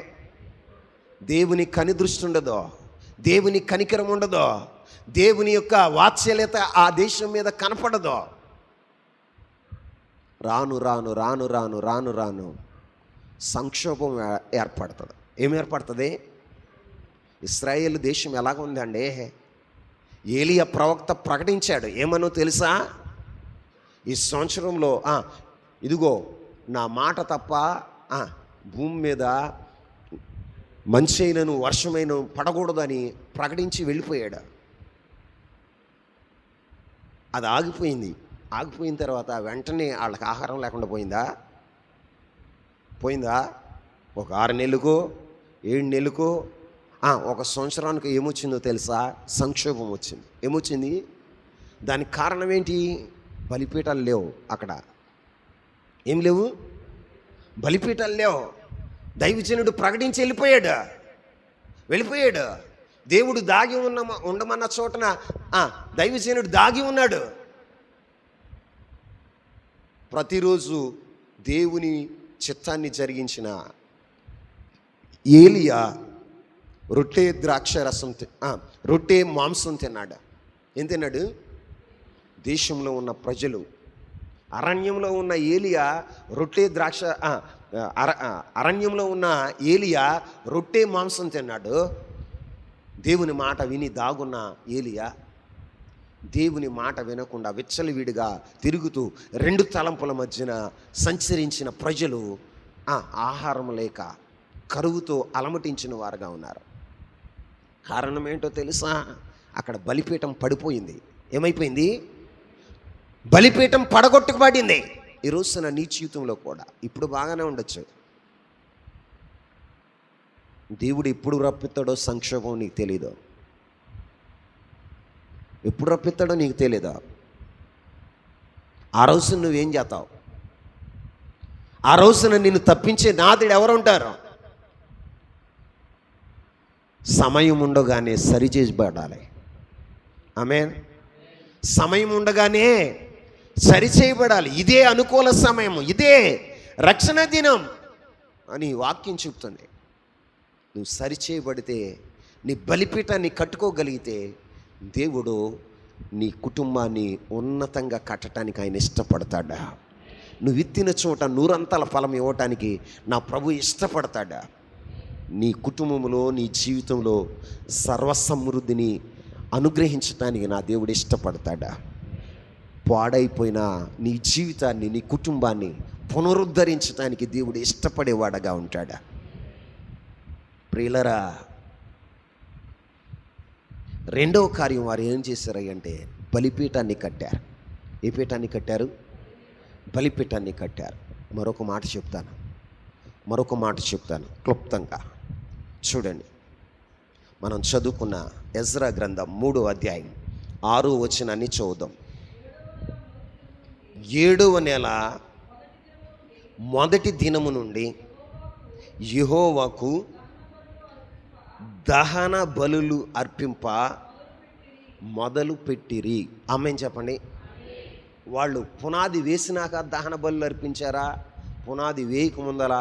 దేవుని కనిదృష్టి ఉండదో, దేవుని కనికరం ఉండదో, దేవుని యొక్క వాత్సల్యత ఆ దేశం మీద కనపడదో. రాను రాను రాను రాను రాను రాను సంక్షోభం ఏర్పడుతుంది. ఏం ఏర్పడుతుంది? ఇశ్రాయేలు దేశం ఎలాగ ఉందండి? ఏలియా ప్రవక్త ప్రకటించాడు. ఏమనో తెలుసా? ఈ సంవత్సరంలో ఇదిగో నా మాట తప్ప భూమి మీద మంచైనను వర్షమైన పడకూడదని ప్రకటించి వెళ్ళిపోయాడు. అది ఆగిపోయిన తర్వాత వెంటనే వాళ్ళకి ఆహారం లేకుండా పోయిందా? ఒక 6 నెలలకో 7 నెలలకో 1 సంవత్సరానికి ఏమొచ్చిందో తెలుసా? సంక్షోభం వచ్చింది. ఏమొచ్చింది? దానికి కారణం ఏంటి? బలిపీఠాలు లేవు. అక్కడ ఏం లేవు? బలిపీఠాలు లేవు. దైవజనుడు ప్రకటించి వెళ్ళిపోయాడు. దేవుడు దాగి ఉండమన్న చోటన దైవజనుడు దాగి ఉన్నాడు. ప్రతిరోజు దేవుని చిత్తాన్ని జరిగించిన ఏలియా రొట్టె మాంసం తిన్నాడు. ఏం తిన్నాడు? దేశంలో ఉన్న ప్రజలు, అరణ్యంలో ఉన్న ఏలియా అరణ్యంలో ఉన్న ఏలియా రొట్టె మాంసం తిన్నాడు. దేవుని మాట విని దాగున్న ఏలియా దేవుని మాట వినకుండా విచ్చలవిడిగా తిరుగుతూ 2 తలంపుల మధ్యన సంచరించిన ప్రజలు ఆహారం లేక కరువుతో అలమటించిన వారుగా ఉన్నారు. కారణం ఏంటో తెలుసా? అక్కడ బలిపీఠం పడిపోయింది. ఏమైపోయింది? బలిపీఠం పడగొట్టుకుపడింది. ఈ రోజున నీ జీవితంలో కూడా ఇప్పుడు బాగానే ఉండొచ్చు. దేవుడు ఎప్పుడు రప్పిస్తాడో సంక్షోభం నీకు తెలీదు. ఎప్పుడు రప్పిస్తాడో నీకు తెలీదా? ఆ రోజున నువ్వేం చేస్తావు? ఆ రోజున నిన్ను తప్పించే నాదుడు ఎవరు ఉంటారు? సమయం ఉండగానే సరిచేయబడాలి. ఆమేన్. సమయం ఉండగానే సరిచేయబడాలి. ఇదే అనుకూల సమయం, ఇదే రక్షణ దినం అని వాక్యం చెప్తుంది. నువ్వు సరిచేయబడితే, నీ బలిపీఠాన్ని కట్టుకోగలిగితే దేవుడు నీ కుటుంబాన్ని ఉన్నతంగా కట్టడానికి ఆయన ఇష్టపడతాడా? నువ్వు విత్తిన చోట 100 ఫలం ఇవ్వటానికి నా ప్రభు ఇష్టపడతాడా? నీ కుటుంబంలో, నీ జీవితంలో సర్వసమృద్ధిని అనుగ్రహించటానికి నా దేవుడు ఇష్టపడతాడా? పాడైపోయిన నీ జీవితాన్ని, నీ కుటుంబాన్ని పునరుద్ధరించడానికి దేవుడు ఇష్టపడేవాడగా ఉంటాడా? ప్రియులరా, రెండవ కార్యం వారు ఏం చేశారంటే బలిపీఠాన్ని కట్టారు. ఏ పీఠాన్ని కట్టారు? బలిపీఠాన్ని కట్టారు. మరొక మాట చెప్తాను క్లుప్తంగా చూడండి. మనం చదువుకున్న ఎజ్రా గ్రంథం 3వ అధ్యాయం 6వ వచనాన్ని చదువుదాం. 7వ నెల మొదటి దినము నుండి యెహోవాకు దహన బలులు అర్పింప మొదలు పెట్టిరి. ఆమేన్ చెప్పండి. వాళ్ళు పునాది వేసినాక దహన బలులు అర్పించారా? పునాది వేయక ముందల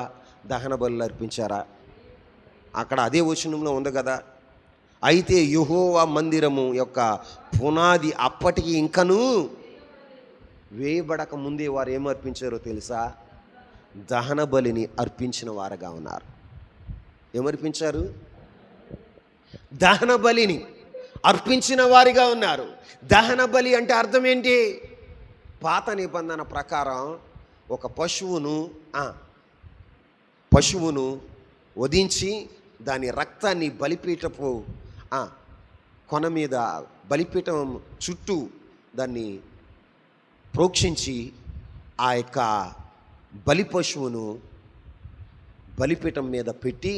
దహన బలులు అర్పించారా? అక్కడ అదే వచనంలో ఉంది కదా. అయితే యెహోవా మందిరము యొక్క పునాది అప్పటికి ఇంకనూ వేయబడక ముందే వారు ఏమర్పించారో తెలుసా? దహన బలిని అర్పించిన వారుగా ఉన్నారు. ఏమర్పించారు? దహన బలిని అర్పించిన వారిగా ఉన్నారు. దహన బలి అంటే అర్థం ఏంటి? పాత నిబంధన ప్రకారం ఒక పశువును వధించి దాని రక్తాన్ని బలిపీఠపు కొన మీద బలిపీఠం చుట్టూ దాన్ని ప్రోక్షించి ఆ యొక్క బలి పశువును బలిపీఠం మీద పెట్టి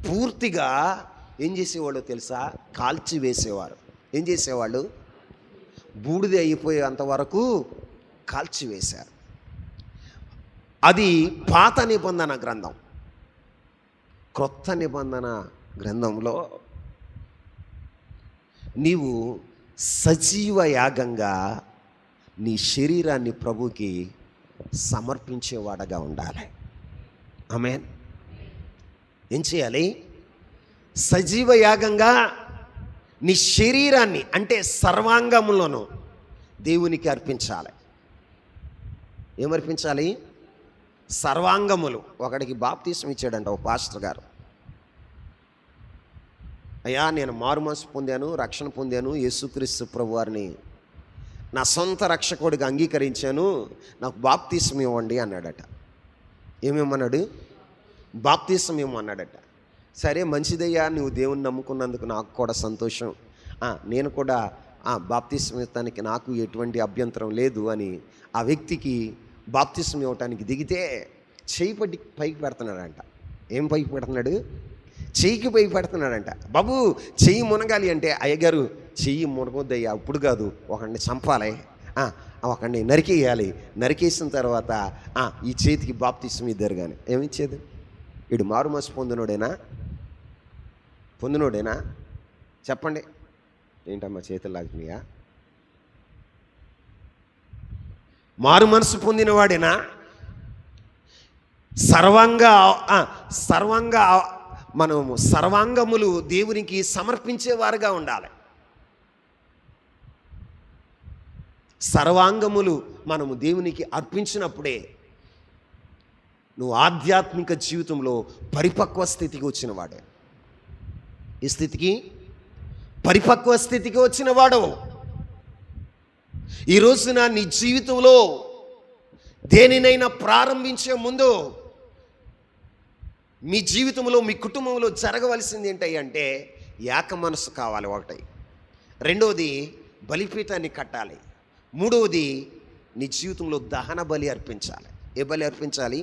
పూర్తిగా ఏం చేసేవాళ్ళు తెలుసా? కాల్చి వేసేవారు. ఏం చేసేవాళ్ళు? బూడిద అయిపోయేంత వరకు కాల్చివేశారు. అది పాత నిబంధన గ్రంథం. క్రొత్త నిబంధన గ్రంథంలో నీవు సజీవ యాగంగా నీ శరీరాన్ని ప్రభుకి సమర్పించేవాడగా ఉండాలి. ఆమేన్. ఏం చేయాలి? సజీవ యాగంగా నీ శరీరాన్ని అంటే సర్వాంగములను దేవునికి అర్పించాలి. ఏమర్పించాలి? సర్వాంగములు. ఒకడికి బాప్తీసం ఇచ్చాడంట ఒక పాస్టర్ గారు. అయ్యా, నేను మారుమనసు పొందాను, రక్షణ పొందాను, యేసుక్రీస్తు ప్రభు వారిని నా సొంత రక్షకుడిగా అంగీకరించాను, నాకు బాప్తీసం ఇవ్వండి అన్నాడట. ఏమేమన్నాడు? బాప్తీసం ఇవ్వమన్నాడట. సరే, మంచిదయ్యా, నువ్వు దేవుని నమ్ముకున్నందుకు నాకు కూడా సంతోషం, నేను కూడా బాప్తీసం ఇవ్వటానికి నాకు ఎటువంటి అభ్యంతరం లేదు అని ఆ వ్యక్తికి బాప్తీసం ఇవ్వటానికి దిగితే చెయ్యి పైకి పెడుతున్నాడంట. ఏం పైకి పెడుతున్నాడు? చెయ్యికి పైకి పెడుతున్నాడంట. బాబు, చెయ్యి మునగాలి అంటే, అయ్యగారు చెయ్యి మునగొద్దయ్యా, ఇప్పుడు కాదు, ఒకడిని చంపాలి, ఒకడిని నరికేయాలి, నరికేసిన తర్వాత ఈ చేతికి బాప్తీసం ఇద్దరు. కానీ ఏమిచ్చేది? వీడు మారుమనసు పొందినోడేనా? చెప్పండి. ఏంటమ్మా చేతులు లాగుతున్నాయా? మారు మనసు పొందినవాడేనా? మనము సర్వాంగములు దేవునికి సమర్పించేవారుగా ఉండాలి. సర్వాంగములు మనము దేవునికి అర్పించినప్పుడే నువ్వు ఆధ్యాత్మిక జీవితంలో పరిపక్వ స్థితికి వచ్చినవాడే. ఈ స్థితికి, పరిపక్వ స్థితికి వచ్చినవాడు. ఈ రోజున నీ జీవితంలో దేనినైనా ప్రారంభించే ముందు మీ జీవితంలో, మీ కుటుంబంలో జరగవలసింది ఏంటంటే ఏక మనసు కావాలి. ఒకటి. రెండవది, బలిపీఠాన్ని కట్టాలి. మూడవది, నీ జీవితంలో దహన బలి అర్పించాలి. ఏ బలి అర్పించాలి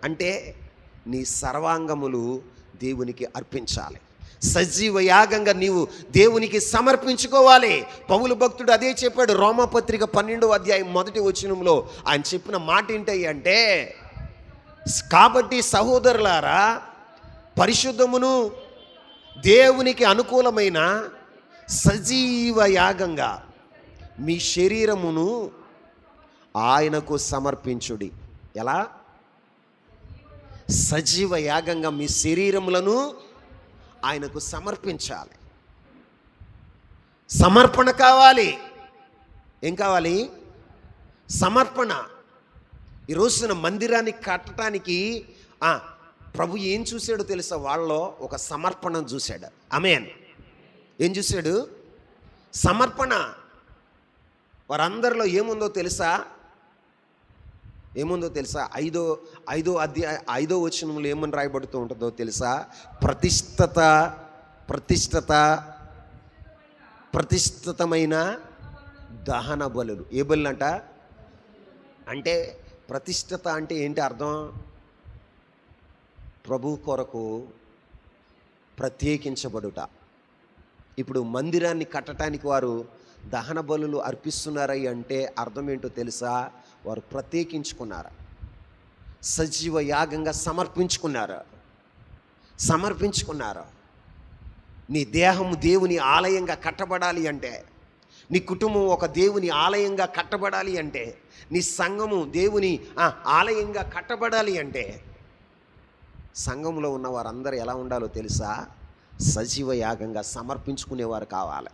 అంటే నీ సర్వాంగములు దేవునికి అర్పించాలి. సజీవ యాగంగా నీవు దేవునికి సమర్పించుకోవాలి. పౌలు భక్తుడు అదే చెప్పాడు. రోమాపత్రిక 12వ అధ్యాయం 1వ వచనంలో ఆయన చెప్పిన మాట ఏంటంటే, కాబట్టి సహోదరులారా, పరిశుద్ధమును దేవునికి అనుకూలమైన సజీవ యాగంగా మీ శరీరమును ఆయనకు సమర్పించుడి. ఎలా? సజీవ యాగంగా మీ శరీరములను ఆయనకు సమర్పించాలి. సమర్పణ కావాలి. ఏం కావాలి? సమర్పణ. ఈ రోజున మందిరాన్ని కట్టడానికి ప్రభు ఏం చూశాడో తెలుసా? వాళ్ళలో ఒక సమర్పణ చూశాడు. ఆమేన్. ఏం చూశాడు? సమర్పణ. వారందరిలో ఏముందో తెలుసా? ఏముందో తెలుసా? ఐదో అధ్యాయ 5వ వచనంలో ఏమని రాయబడుతూ ఉంటుందో తెలుసా? ప్రతిష్ఠిత ప్రతిష్ఠిత ప్రతిష్ఠితమైన దహన బలులు. ఏ బలులు అంట? అంటే ప్రతిష్ఠిత అంటే ఏంటి అర్థం? ప్రభు కొరకు ప్రత్యేకించబడుట. ఇప్పుడు మందిరాన్ని కట్టడానికి వారు దహన బలులు అర్పిస్తున్నారని అంటే అర్థం ఏంటో తెలుసా? వారు ప్రత్యేకించుకున్నారు, సజీవ యాగంగా సమర్పించుకున్నారు. నీ దేహము దేవుని ఆలయంగా కట్టబడాలి అంటే, నీ కుటుంబం ఒక దేవుని ఆలయంగా కట్టబడాలి అంటే, నీ సంఘము దేవుని ఆలయంగా కట్టబడాలి అంటే, సంఘంలో ఉన్న వారందరూ ఎలా ఉండాలో తెలుసా? సజీవ యాగంగా సమర్పించుకునేవారు కావాలి.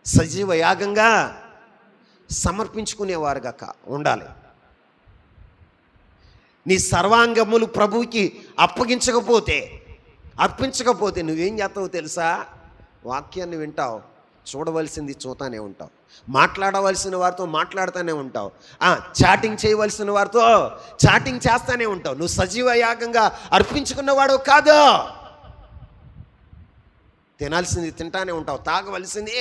సజీవ యాగంగా సమర్పించుకునేవారుగా ఉండాలి. నీ సర్వాంగములు ప్రభువుకి అర్పించకపోతే నువ్వేం చేస్తావు తెలుసా? వాక్యాన్ని వింటావు, చూడవలసింది చూతానే ఉంటావు, మాట్లాడవలసిన వారితో మాట్లాడుతూనే ఉంటావు, చాటింగ్ చేయవలసిన వారితో చాటింగ్ చేస్తూనే ఉంటావు. నువ్వు సజీవ యాగంగా అర్పించుకున్నవాడు కాదు. తినాల్సింది తింటానే ఉంటావు, తాగవలసింది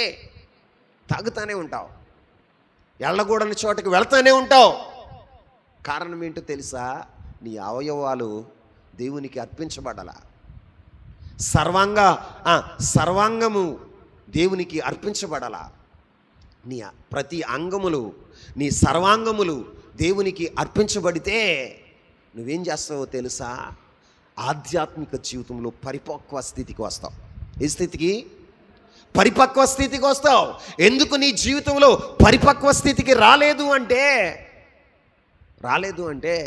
తాగుతానే ఉంటావు, వెళ్ళకూడని చోటకి వెళ్తానే ఉంటావు. కారణం ఏంటో తెలుసా? నీ అవయవాలు దేవునికి అర్పించబడాల. సర్వాంగము దేవునికి అర్పించబడాల. నీ ప్రతి అంగములు, నీ సర్వాంగములు దేవునికి అర్పించబడితే నువ్వేం చేస్తావో తెలుసా? ఆధ్యాత్మిక జీవితంలో పరిపక్వ స్థితికి వస్తావు. ఏ స్థితికి? పరిపక్వ స్థితికి వస్తావు. ఎందుకు నీ జీవితంలో పరిపక్వ స్థితికి రాలేదు అంటే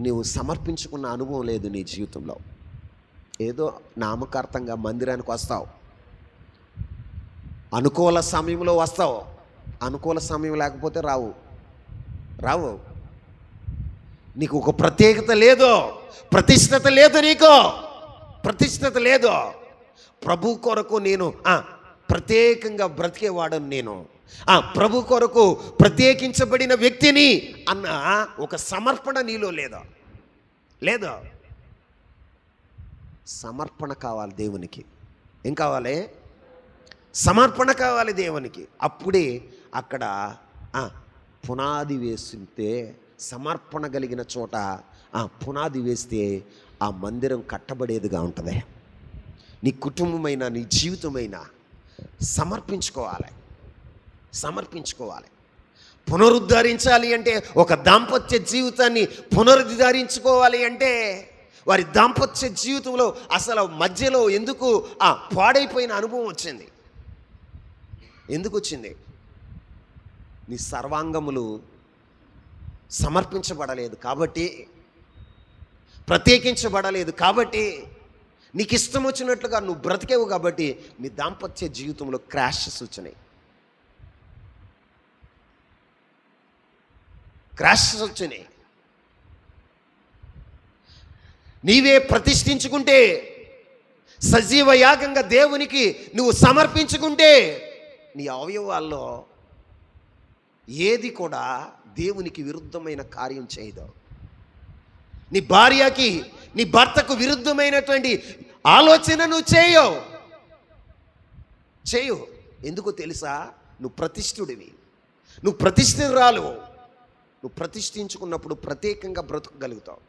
నీవు సమర్పించుకున్న అనుభవం లేదు నీ జీవితంలో. ఏదో నామకార్థంగా మందిరానికి వస్తావు, అనుకూల సమయంలో వస్తావు, అనుకూల సమయం లేకపోతే రావు. నీకు ఒక ప్రత్యేకత లేదు, ప్రతిష్ఠత లేదు. ప్రభు కొరకు నేను ప్రత్యేకంగా బ్రతికేవాడను, నేను ప్రభు కొరకు ప్రత్యేకించబడిన వ్యక్తిని అన్న ఒక సమర్పణ నీలో లేదు. సమర్పణ కావాలి దేవునికి. ఏం కావాలి? సమర్పణ కావాలి దేవునికి. అప్పుడే అక్కడ పునాది వేస్తుంటే, సమర్పణ కలిగిన చోట పునాది వేస్తే ఆ మందిరం కట్టబడేదిగా ఉంటుంది. నీ కుటుంబమైన, నీ జీవితమైనా సమర్పించుకోవాలి. పునరుద్ధరించాలి అంటే, ఒక దాంపత్య జీవితాన్ని పునరుద్ధరించుకోవాలి అంటే, వారి దాంపత్య జీవితంలో అసలు మధ్యలో ఎందుకు పాడైపోయిన అనుభవం వచ్చింది? ఎందుకు వచ్చింది? నీ సర్వాంగములు సమర్పించబడలేదు కాబట్టి, ప్రత్యేకించబడలేదు కాబట్టి, నీకు ఇష్టం వచ్చినట్లుగా నువ్వు బ్రతికేవు కాబట్టి నీ దాంపత్య జీవితంలో క్రాషెస్ వచ్చినాయి. నీవే ప్రతిష్ఠించుకుంటే, సజీవ యాగంగా దేవునికి నువ్వు సమర్పించుకుంటే, నీ అవయవాల్లో ఏది కూడా దేవునికి విరుద్ధమైన కార్యం చేయదు. నీ భార్యకి, నీ భర్తకు విరుద్ధమైనటువంటి ఆలోచన నువ్వు చేయు. ఎందుకు తెలుసా? నువ్వు ప్రతిష్ఠుడివి, నువ్వు ప్రతిష్ఠితురాలు. నువ్వు ప్రతిష్ఠించుకున్నప్పుడు ప్రత్యేకంగా బ్రతకగలుగుతావు.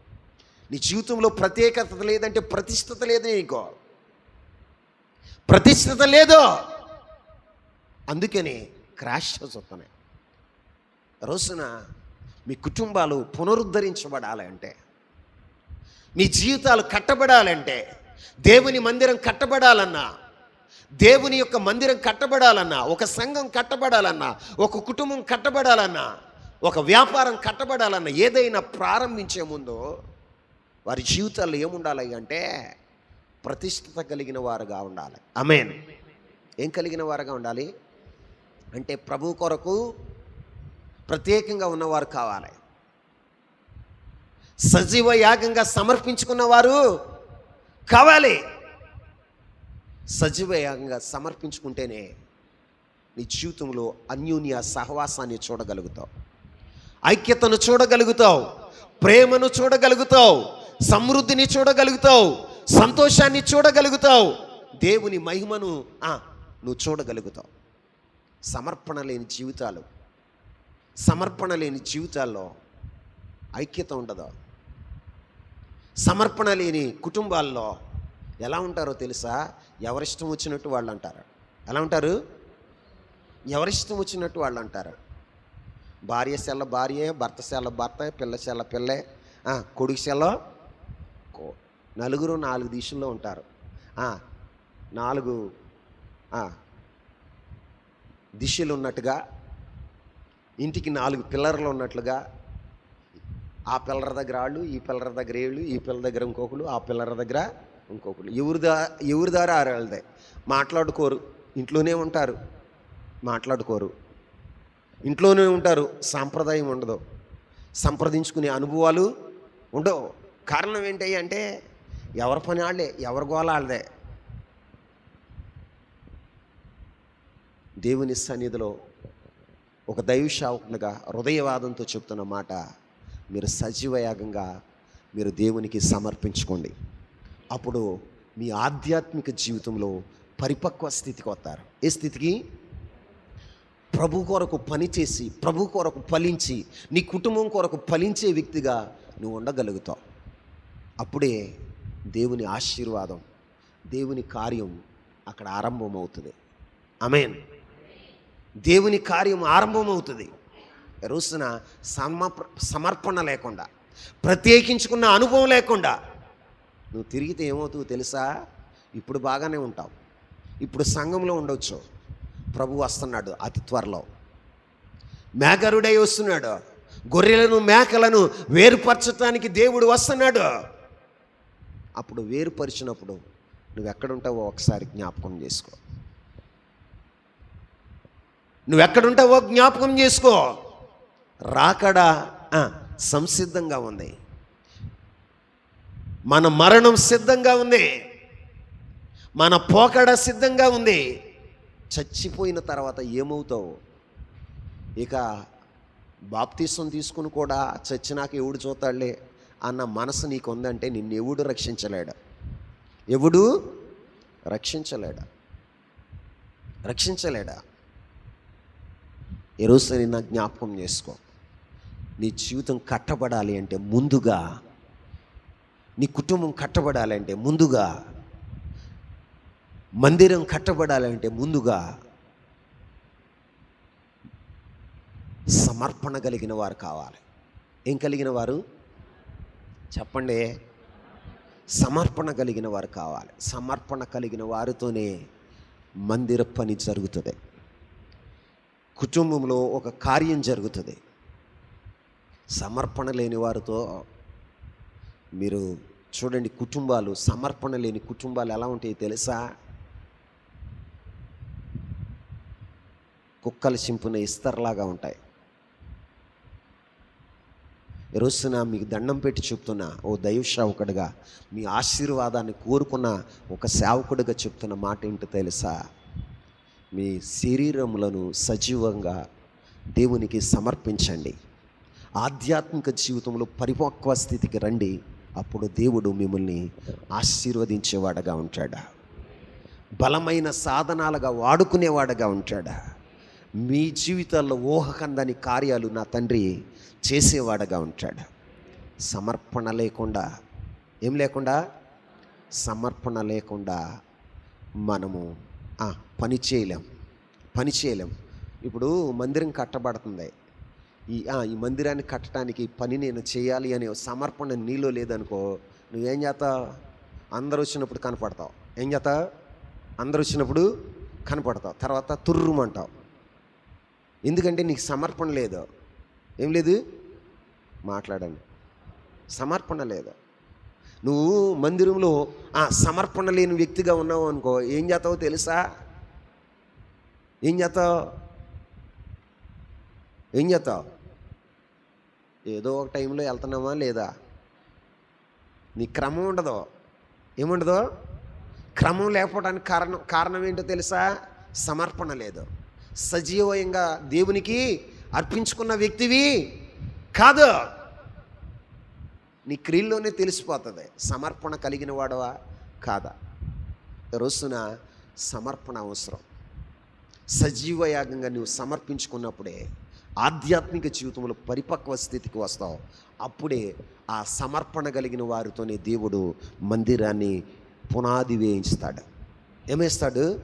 నీ జీవితంలో ప్రత్యేకత లేదంటే ప్రతిష్ఠత లేదు, నీకో ప్రతిష్ఠత లేదు. అందుకని క్రాషెస్ వస్తున్నాయి. రోజున మీ కుటుంబాలు పునరుద్ధరించబడాలంటే, మీ జీవితాలు కట్టబడాలంటే, దేవుని మందిరం కట్టబడాలన్నా, దేవుని యొక్క మందిరం కట్టబడాలన్నా, ఒక సంఘం కట్టబడాలన్నా, ఒక కుటుంబం కట్టబడాలన్నా, ఒక వ్యాపారం కట్టబడాలన్నా, ఏదైనా ప్రారంభించే ముందు వారి జీవితాల్లో ఏముండాలి అంటే ప్రతిష్ఠత కలిగిన వారుగా ఉండాలి. ఆమేన్. ఏం కలిగిన వారుగా ఉండాలి అంటే ప్రభు కొరకు ప్రత్యేకంగా ఉన్నవారు కావాలి. సజీవ యాగంగా సమర్పించుకున్నవారు కావాలి. సజీవ యాగంగా సమర్పించుకుంటేనే నీ జీవితంలో అన్యోన్య సహవాసాన్ని చూడగలుగుతావు, ఐక్యతను చూడగలుగుతావు, ప్రేమను చూడగలుగుతావు, సమృద్ధిని చూడగలుగుతావు, సంతోషాన్ని చూడగలుగుతావు, దేవుని మహిమను నువ్వు చూడగలుగుతావు. సమర్పణ లేని జీవితాల్లో ఐక్యత ఉండదు. సమర్పణ లేని కుటుంబాల్లో ఎలా ఉంటారో తెలుసా? ఎవరిష్టం వచ్చినట్టు వాళ్ళు అంటారు. ఎలా ఉంటారు? ఎవరిష్టం వచ్చినట్టు వాళ్ళు అంటారు. భార్య సెల్ల భార్యే, భర్త సెల్ల భర్త, పిల్ల సెల్ల పిల్లే, కొడుకు సెల్ల నలుగురు 4 దిశల్లో ఉంటారు. 4 దిశలు ఉన్నట్టుగా, ఇంటికి 4 పిల్లర్లు ఉన్నట్లుగా, ఆ పిల్లర్ దగ్గర వాళ్ళు, ఈ పిల్లర్ దగ్గర ఏళ్ళు, ఈ పిల్లర్ దగ్గర ఇంకొకరు, ఆ పిల్లర్ దగ్గర ఇంకొకరు. ఎవరి దారి ఆరేళ్ళదే. మాట్లాడుకోరు, ఇంట్లోనే ఉంటారు. మాట్లాడుకోరు, ఇంట్లోనే ఉంటారు. సాంప్రదాయం ఉండదు, సంప్రదించుకునే అనుభవాలు ఉండవు. కారణం ఏంటి అంటే ఎవరి పని వాళ్ళే, ఎవరి గోల వాళ్ళదే. దేవుని సన్నిధిలో ఒక దైవశావకునిగా హృదయవాదంతో చెప్తున్న మాట, మీరు సజీవయాగంగా మీరు దేవునికి సమర్పించుకోండి. అప్పుడు మీ ఆధ్యాత్మిక జీవితంలో పరిపక్వ స్థితికి వస్తారు. ఏ స్థితికి? ప్రభు కొరకు పనిచేసి, ప్రభు కొరకు ఫలించి, నీ కుటుంబం కొరకు ఫలించే వ్యక్తిగా నువ్వు ఉండగలుగుతావు. అప్పుడే దేవుని ఆశీర్వాదం, దేవుని కార్యం అక్కడ ఆరంభమవుతుంది. ఆమేన్. దేవుని కార్యం ఆరంభమవుతుంది. రోజున సమర్పణ లేకుండా, ప్రత్యేకించుకున్న అనుభవం లేకుండా నువ్వు తిరిగితే ఏమవుతుందో తెలుసా? ఇప్పుడు బాగానే ఉంటావు, ఇప్పుడు సంఘంలో ఉండొచ్చు. ప్రభు వస్తున్నాడు అతి త్వరలో, మేఘరుడై వస్తున్నాడు. గొర్రెలను మేకలను వేరుపరచటానికి దేవుడు వస్తున్నాడు. అప్పుడు వేరుపరిచినప్పుడు నువ్వెక్కడుంటావో ఒకసారి జ్ఞాపకం చేసుకో. నువ్వెక్కడుంటావో జ్ఞాపకం చేసుకో. రాకడ సంసిద్ధంగా ఉంది. మన మరణం సిద్ధంగా ఉంది. మన పోకడ సిద్ధంగా ఉంది. చచ్చిపోయిన తర్వాత ఏమవుతావు? ఇక బాప్తీసం తీసుకుని కూడా చచ్చినాక ఎవడు చూస్తాడులే అన్న మనసు నీకు ఉందంటే నిన్ను ఎవడు రక్షించలేడు. ఎవడు రక్షించలేడా? ఈరోజు నిన్న జ్ఞాపకం చేసుకో. నీ జీవితం కట్టబడాలి అంటే ముందుగా, నీ కుటుంబం కట్టబడాలంటే ముందుగా, మందిరం కట్టబడాలంటే ముందుగా సమర్పణ కలిగిన వారు కావాలి. ఏం కలిగిన వారు చెప్పండి? సమర్పణ కలిగిన వారు కావాలి. సమర్పణ కలిగిన వారితోనే మందిర పని జరుగుతుంది, కుటుంబంలో ఒక కార్యం జరుగుతుంది. సమర్పణ లేని వారితో మీరు చూడండి, కుటుంబాలు, సమర్పణ లేని కుటుంబాలు ఎలా ఉంటాయి తెలుసా? కుక్కల చింపున ఇస్తర్లాగా ఉంటాయి. ఈరోజున మీకు దండం పెట్టి చెప్తున్నా, ఓ దైవ సేవకుడిగా, మీ ఆశీర్వాదాన్ని కోరుకున్న ఒక సేవకుడిగా చెప్తున్న మాట ఏంటో తెలుసా? మీ శరీరములను సజీవంగా దేవునికి సమర్పించండి. ఆధ్యాత్మిక జీవితంలో పరిపక్వ స్థితికి రండి. అప్పుడు దేవుడు మిమ్మల్ని ఆశీర్వదించేవాడుగా ఉంటాడా, బలమైన సాధనాలుగా వాడుకునేవాడుగా ఉంటాడా, మీ జీవితాల్లో ఊహకందని కార్యాలు నా తండ్రి చేసేవాడుగా ఉంటాడు. సమర్పణ లేకుండా, ఏం లేకుండా, సమర్పణ లేకుండా మనము పని చేయలేం. ఇప్పుడు మందిరం కట్టబడుతుంది. ఈ మందిరాన్ని కట్టడానికి పని నేను చేయాలి అనే సమర్పణ నీలో లేదనుకో, నువ్వేం చేస్తావు? అందరు వచ్చినప్పుడు కనపడతావు. ఏం చేస్తావు? అందరు వచ్చినప్పుడు కనపడతావు, తర్వాత తుర్రుమంటావు. ఎందుకంటే నీకు సమర్పణ లేదు. ఏం లేదు? మాట్లాడండి. సమర్పణ లేదు. నువ్వు మందిరంలో సమర్పణ లేని వ్యక్తిగా ఉన్నావు అనుకో, ఏం చేస్తావో తెలుసా? ఏం చేస్తావు? ఏదో ఒక టైంలో వెళ్తున్నామా లేదా? నీ క్రమం ఉండదు. ఏముండదు? క్రమం లేకపోవడానికి కారణం ఏంటో తెలుసా? సమర్పణ లేదు. సజీవంగా దేవునికి అర్పించుకున్న వ్యక్తివి కాదు. నీ క్రియల్లోనే తెలిసిపోతుంది సమర్పణ కలిగిన వాడవా కాదా. రోజున సమర్పణ అవసరం. సజీవ యాగంగా నువ్వు సమర్పించుకున్నప్పుడే ఆధ్యాత్మిక జీవితంలో పరిపక్వ స్థితికి వస్తావు. అప్పుడే ఆ సమర్పణ కలిగిన వారితోనే దేవుడు మందిరాన్ని పునాది వేయించుతాడు. ఏమేస్తాడు?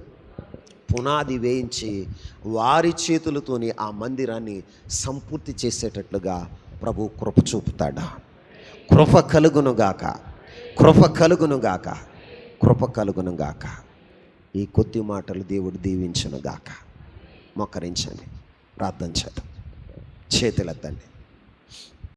పునాది వేయించి వారి చేతులతోనే ఆ మందిరాన్ని సంపూర్తి చేసేటట్లుగా ప్రభు కృప చూపుతాడు. కృప కలుగునుగాక, కృప కలుగునుగాక, కృప కలుగునుగాక. ఈ కొద్ది మాటలు దేవుడు దీవించునుగాక. మోకరించండి, ప్రార్థన చేద్దాం. చేతులెత్తండి.